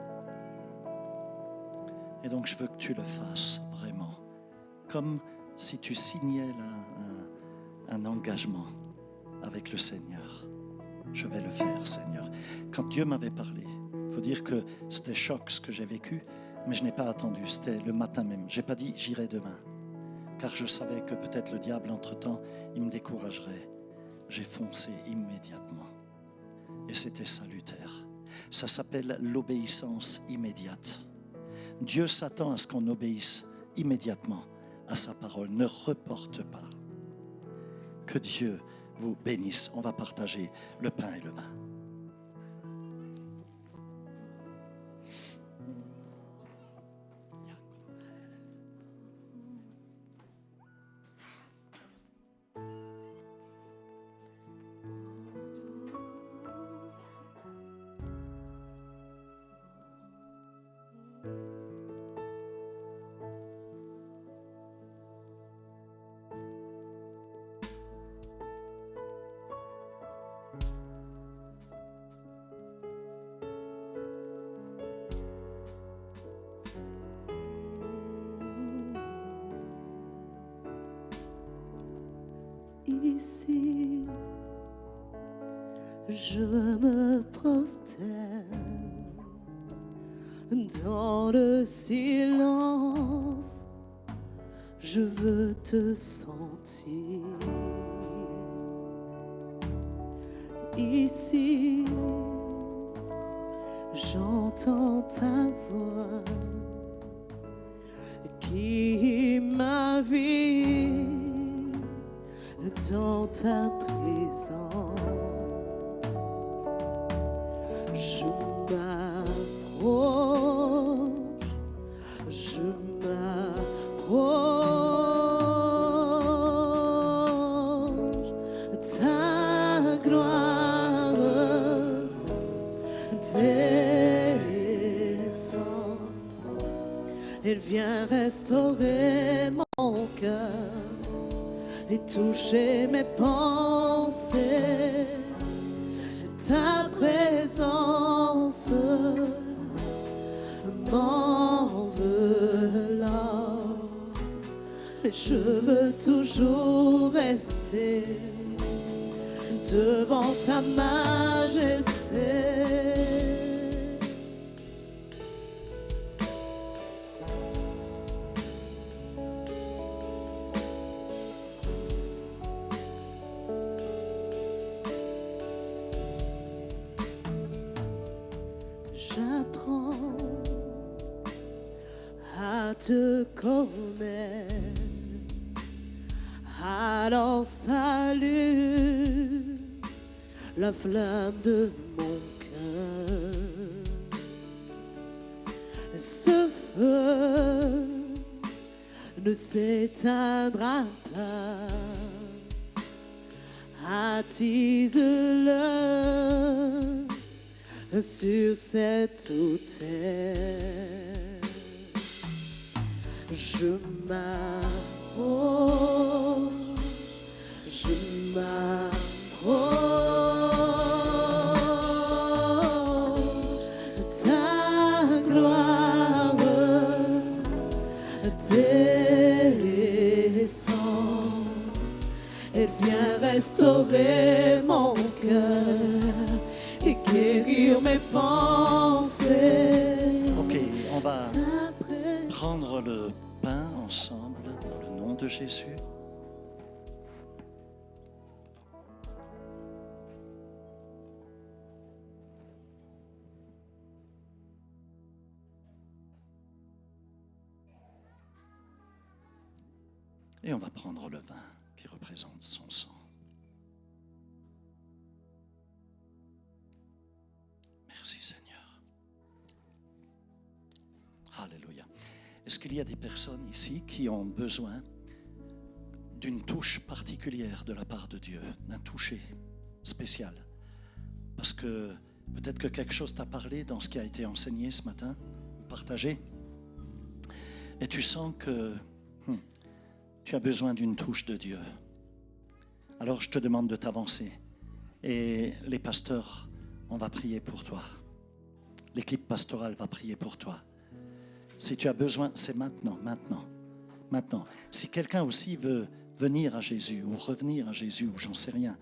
Speaker 1: Et donc je veux que tu le fasses vraiment, comme si tu signais là un engagement avec le Seigneur. Je vais le faire, Seigneur. Quand Dieu m'avait parlé, il faut dire que c'était choc ce que j'ai vécu, mais je n'ai pas attendu, c'était le matin même. Je n'ai pas dit j'irai demain, car je savais que peut-être le diable, entre-temps, il me découragerait. J'ai foncé immédiatement. Et c'était salutaire. Ça s'appelle l'obéissance immédiate. Dieu s'attend à ce qu'on obéisse immédiatement à sa parole. Ne reporte pas. Que Dieu vous bénisse. On va partager le pain et le vin.
Speaker 4: Ici, je me prosterne dans le silence, je veux te sentir. Ici, j'entends ta voix qui m'invite dans ta présence. Je m'approche, je m'approche. Ta gloire descend, elle vient restaurer mon cœur et toucher mes pensées. Ta présence m'enveloppe, et je veux toujours rester devant ta majesté. J'apprends à te connaître, alors s'allume la flamme de mon cœur. Ce feu ne s'éteindra pas, attise-le sur cette autel. Je m'approche, je m'approche. gloire descend et vient restaurer mon cœur et guérir mes pensées.
Speaker 1: Ok, on va prendre le pain ensemble dans le nom de Jésus. Et on va prendre le vin qui représente son sang. Merci Seigneur. Alléluia. Est-ce qu'il y a des personnes ici qui ont besoin d'une touche particulière de la part de Dieu, d'un toucher spécial? Parce que peut-être que quelque chose t'a parlé dans ce qui a été enseigné ce matin, partagé, et tu sens que tu as besoin d'une touche de Dieu. Alors je te demande de t'avancer. Et les pasteurs, on va prier pour toi. L'équipe pastorale va prier pour toi. Si tu as besoin, c'est maintenant. Si quelqu'un aussi veut venir à Jésus ou revenir à Jésus, ou j'en sais rien,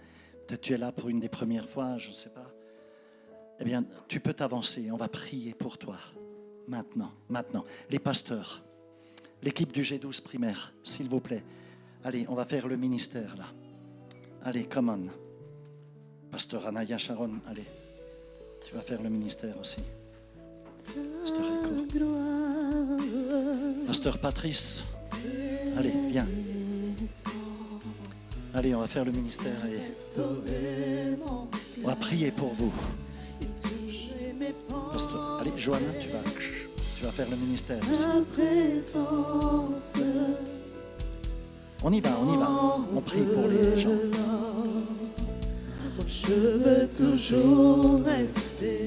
Speaker 1: peut-être tu es là pour une des premières fois, je ne sais pas, eh bien, tu peux t'avancer. On va prier pour toi. Maintenant. Les pasteurs, l'équipe du G12 primaire, s'il vous plaît. Allez, on va faire le ministère là. Allez, come on. Pasteur Anaya Sharon, allez. Tu vas faire le ministère aussi. Pasteur Rico. Pasteur Patrice. Allez, viens. Allez, on va faire le ministère et on va prier pour vous. Pasteur, allez, Johanna, tu vas faire le ministère aussi. On y va. On prie pour les gens.
Speaker 4: Je veux toujours rester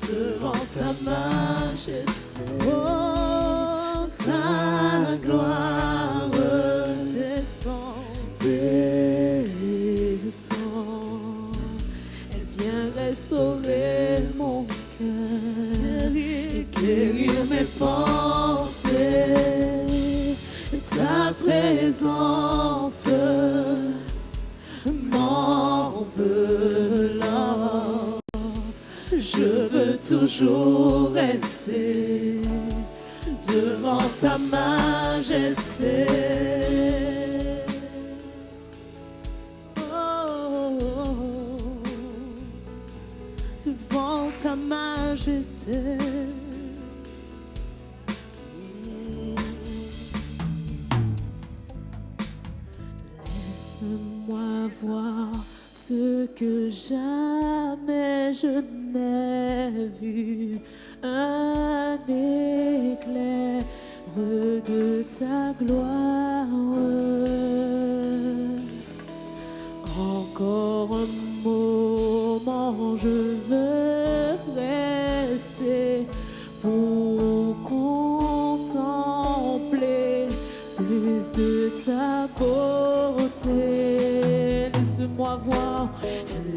Speaker 4: devant ta majesté. Oh, ta gloire descend. Elle vient restaurer mon cœur et guérir mes pensées. Ta présence m'enveloppe. Je veux toujours rester devant ta majesté. Oh, devant ta majesté. Laisse-moi voir ce que jamais je n'ai vu, un éclair de ta gloire. Encore un moment, je veux rester pour contempler plus de ta beauté.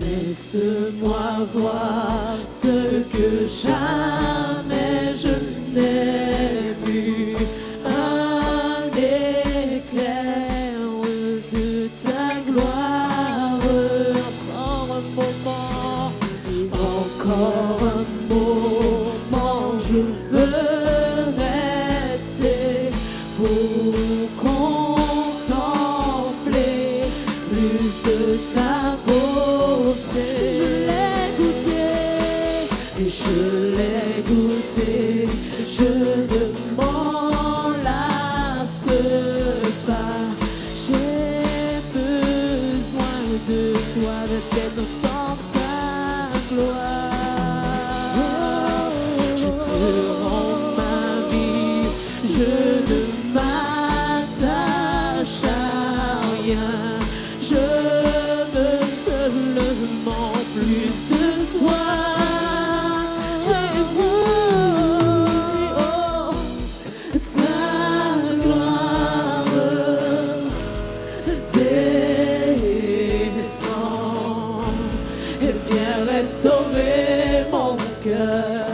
Speaker 4: Laisse-moi voir ce que jamais je n'ai vu, un éclair de ta gloire. Encore un moment, je veux rester pour contempler plus de ta beauté. Je l'ai goûté, je ne m'en lasse pas. J'ai besoin de toi, d'être dans ta gloire. Je te rends ma vie, je ne m'attache à rien. Je veux seulement plus de toi, Jésus. Oh, ta gloire descend et viens restaurer mon cœur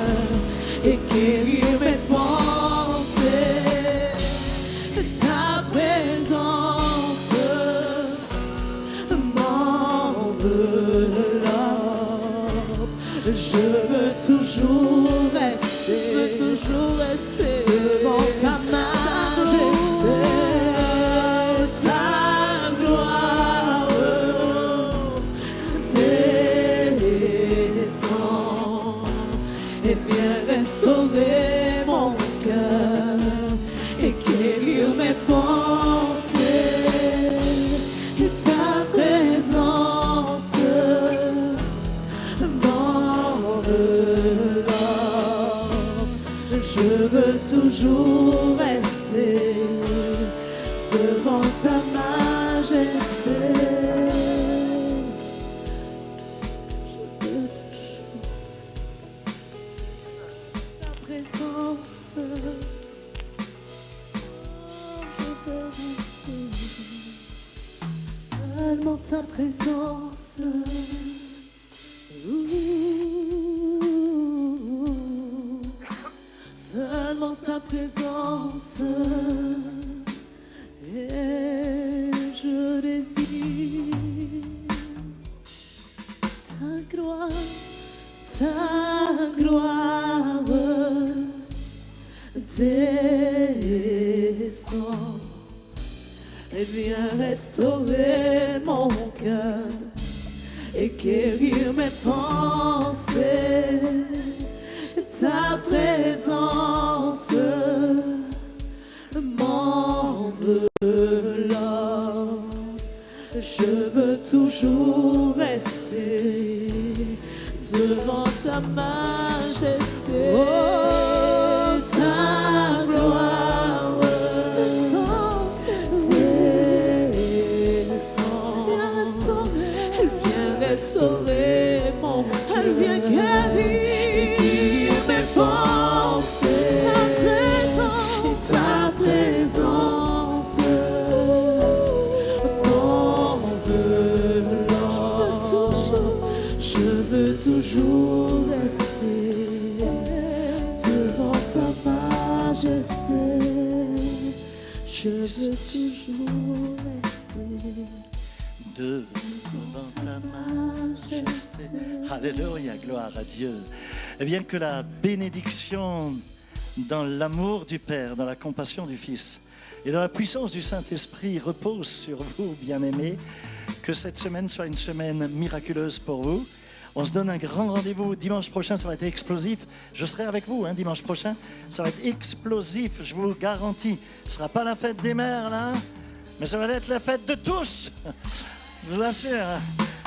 Speaker 4: restaurer mon cœur et guérir mes pensées. Et ta présence m'enveloppe. Je veux toujours rester devant ta majesté. Je veux toujours ta présence. Je veux rester seulement ta présence. Seulement ta présence. Et je désire ta gloire descend et viens restaurer mon cœur et guérir mes pensées. Ta présence m'enveloppe. Je veux toujours rester devant ta majesté. Oh, ta gloire descend. Elle vient restaurer mon cœur. Elle vient guérir mes pensées. Ta présence m'enveloppe. Je veux toujours rester devant ta majesté. Je veux toujours rester
Speaker 1: devant ta majesté. Alléluia, gloire à Dieu. Eh bien, que la bénédiction dans l'amour du Père, dans la compassion du Fils et dans la puissance du Saint-Esprit repose sur vous, bien-aimés. Que cette semaine soit une semaine miraculeuse pour vous. On se donne un grand rendez-vous dimanche prochain, ça va être explosif. Je serai avec vous dimanche prochain, ça va être explosif, je vous le garantis. Ce ne sera pas la fête des mères là, mais ça va être la fête de tous. Je vous l'assure,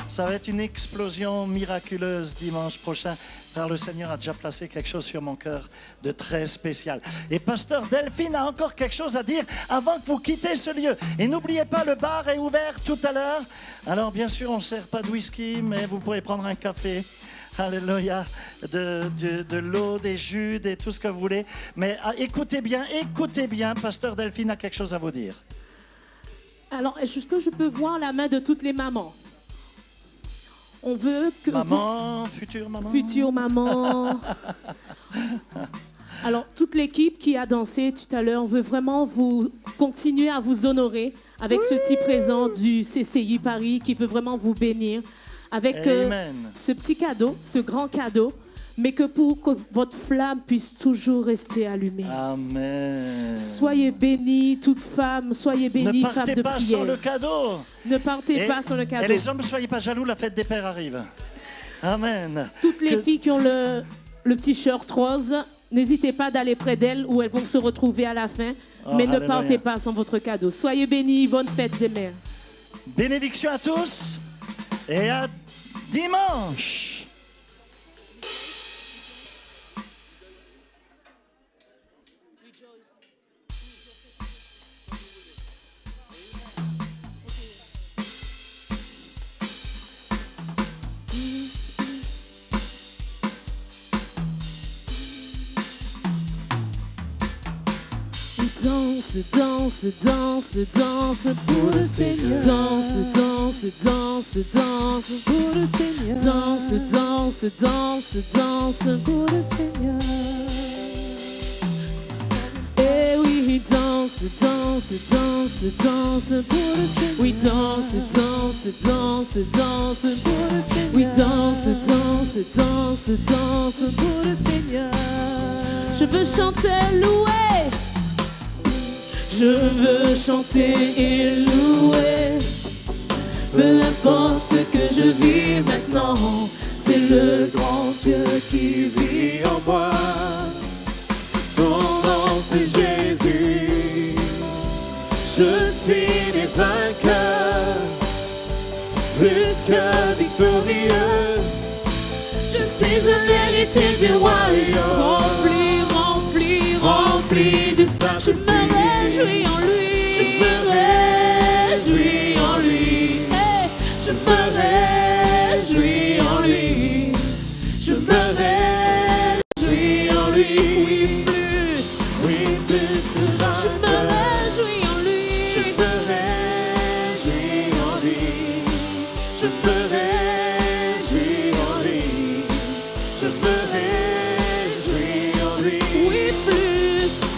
Speaker 1: ça va être une explosion miraculeuse dimanche prochain. Car le Seigneur a déjà placé quelque chose sur mon cœur de très spécial. Et Pasteur Delphine a encore quelque chose à dire avant que vous quittez ce lieu. Et n'oubliez pas, le bar est ouvert tout à l'heure. Alors bien sûr, on ne sert pas de whisky, mais vous pourrez prendre un café. Alléluia, de l'eau, des jus, tout ce que vous voulez. Mais écoutez bien, Pasteur Delphine a quelque chose à vous dire.
Speaker 3: Alors, est-ce que je peux voir la main de toutes les mamans? On veut que
Speaker 1: maman, future maman.
Speaker 3: Future maman. Alors, toute l'équipe qui a dansé tout à l'heure, on veut vraiment vous continuer à vous honorer avec ce petit présent du CCI Paris qui veut vraiment vous bénir avec ce petit cadeau, ce grand cadeau, mais que pour que votre flamme puisse toujours rester allumée.
Speaker 1: Amen.
Speaker 3: Soyez bénis, toutes femmes, soyez bénis, femmes de prière.
Speaker 1: Ne partez pas sans le cadeau.
Speaker 3: Ne partez pas sans le cadeau.
Speaker 1: Et les hommes, ne soyez pas jaloux, la fête des pères arrive. Amen.
Speaker 3: Toutes les filles qui ont le petit shirt rose, n'hésitez pas d'aller près d'elles où elles vont se retrouver à la fin. Mais ne partez pas sans votre cadeau. Soyez bénis, bonne fête des mères.
Speaker 1: Bénédiction à tous et à dimanche.
Speaker 4: Danse, danse, danse, danse pour le Seigneur. Danse, danse, danse, danse pour le Seigneur. Danse, danse, danse, danse pour le Seigneur. Eh oui, danse, danse, danse, danse pour le Seigneur. Oui, danse, danse, danse, danse pour le Seigneur. Oui, danse, danse, danse, danse pour le Seigneur.
Speaker 3: Je veux chanter, louer.
Speaker 4: Je veux chanter et louer. Peu importe ce que je vis maintenant, c'est c'est le grand Dieu qui vit en moi. Son nom c'est Jésus. Je suis des vainqueurs, plus que victorieux. Je suis un héritier du royaume, rempli de sa
Speaker 3: Je me réjouis en lui.
Speaker 4: Je me réjouis en lui.
Speaker 3: Hey,
Speaker 4: Je me réjouis en lui. Je me réjouis en lui. Oui, plus que
Speaker 3: je me
Speaker 4: vainqueur.
Speaker 3: réjouis en lui.
Speaker 4: Je me réjouis en lui. Je me réjouis en lui. Je me réjouis en lui.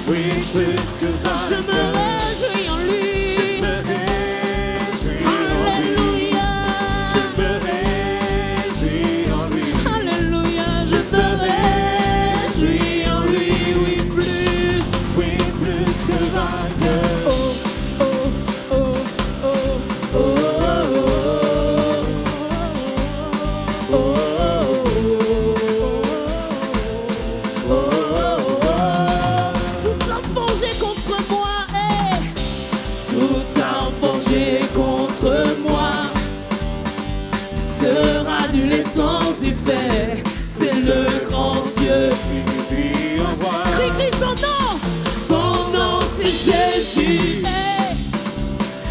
Speaker 3: Oui, plus
Speaker 4: que
Speaker 3: je me
Speaker 4: vainqueur.
Speaker 3: réjouis en lui.
Speaker 4: Je me réjouis en lui.
Speaker 3: Alléluia.
Speaker 4: Je me réjouis en lui.
Speaker 3: Alléluia. Je me réjouis en lui. Oui, plus
Speaker 4: que vainqueur.
Speaker 3: oh, oh, oh, oh, oh, oh, Tout arme forgé contre moi,
Speaker 4: Tout arme forgé contre moi sera annulé sans effet. C'est le grand Dieu qui vit en moi.
Speaker 3: crie son nom.
Speaker 4: Son nom c'est Jésus.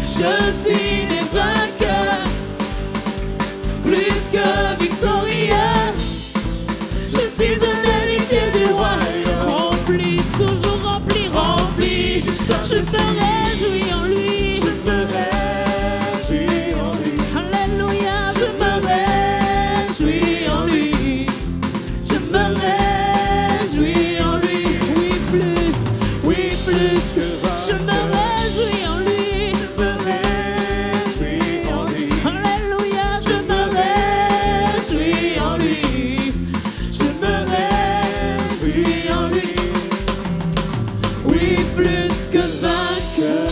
Speaker 4: Je suis des vainqueurs, plus que victorieux. Je suis un héritier du royaume,
Speaker 3: Rempli, toujours rempli,
Speaker 4: rempli de sa
Speaker 3: Je me réjouis en lui.
Speaker 4: Je me réjouis en lui.
Speaker 3: Alléluia.
Speaker 4: Je me réjouis en lui. Je me réjouis en lui. Oui, plus que
Speaker 3: Je me réjouis en lui.
Speaker 4: Je me réjouis en lui.
Speaker 3: Alléluia.
Speaker 4: Je me réjouis en lui. Je me réjouis en lui. Oui, plus que vainqueur.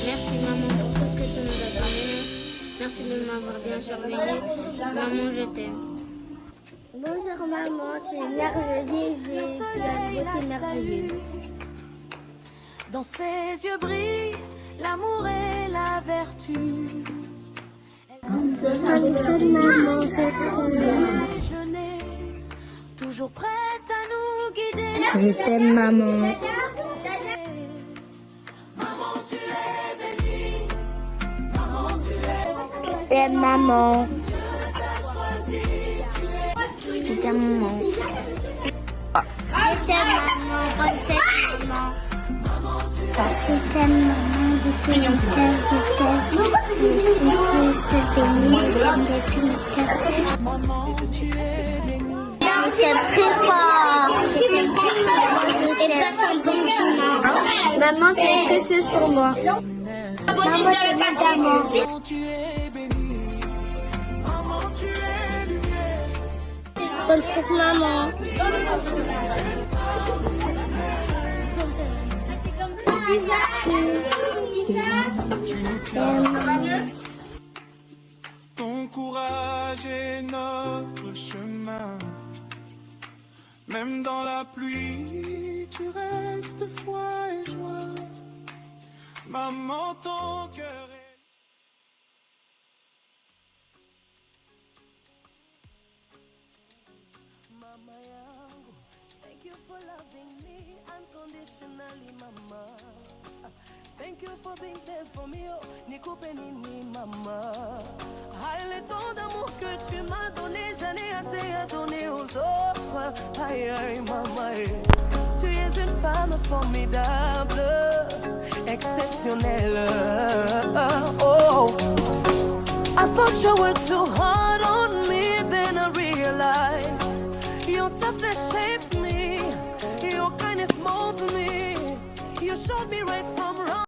Speaker 5: Merci maman pour tout ce que tu nous as donné. Merci de m'avoir bien surveillé. Maman, je t'aime. Bonjour maman, c'est merveilleuse et tu as une beauté merveilleuse.
Speaker 6: Dans ses yeux brille l'amour et la vertu.
Speaker 5: Maman, je t'aime.
Speaker 6: Déjeuner, toujours prête à nous guider.
Speaker 5: Je t'aime maman.
Speaker 6: Maman, tu es bénie. Maman, tu es
Speaker 5: Je t'aime maman.
Speaker 6: choisie.
Speaker 5: Je t'aime maman. Je t'aime maman. Je t'aime maman. Je t'aime maman. Je t'aime mon cœur. Je t'aime.
Speaker 6: Maman, tu es bénie.
Speaker 5: Je t'aime très fort. Je t'aime très fort. Et personne comme tu m'as. Maman, tu es précieuse pour moi. Maman, tu es ma maman.
Speaker 6: Maman, tu es bénie. Maman, tu es lumière.
Speaker 5: Bonne fête, maman.
Speaker 7: Ton courage est notre chemin. Même dans la pluie, tu restes foi et joie. Maman, ton cœur est...
Speaker 6: Mama yangu, thank you for loving me unconditionally, mama. Thank you for being there for me, oh, nikupe nini, mama. Le temps d'amour que tu m'as donné, j'en ai assez à donner aux autres. Aïe, aïe, maman, tu es une femme formidable, exceptionnelle. Oh, I thought you were too hard on me, then I realized your toughness shaped me, your kindness molded me. You showed me right from wrong.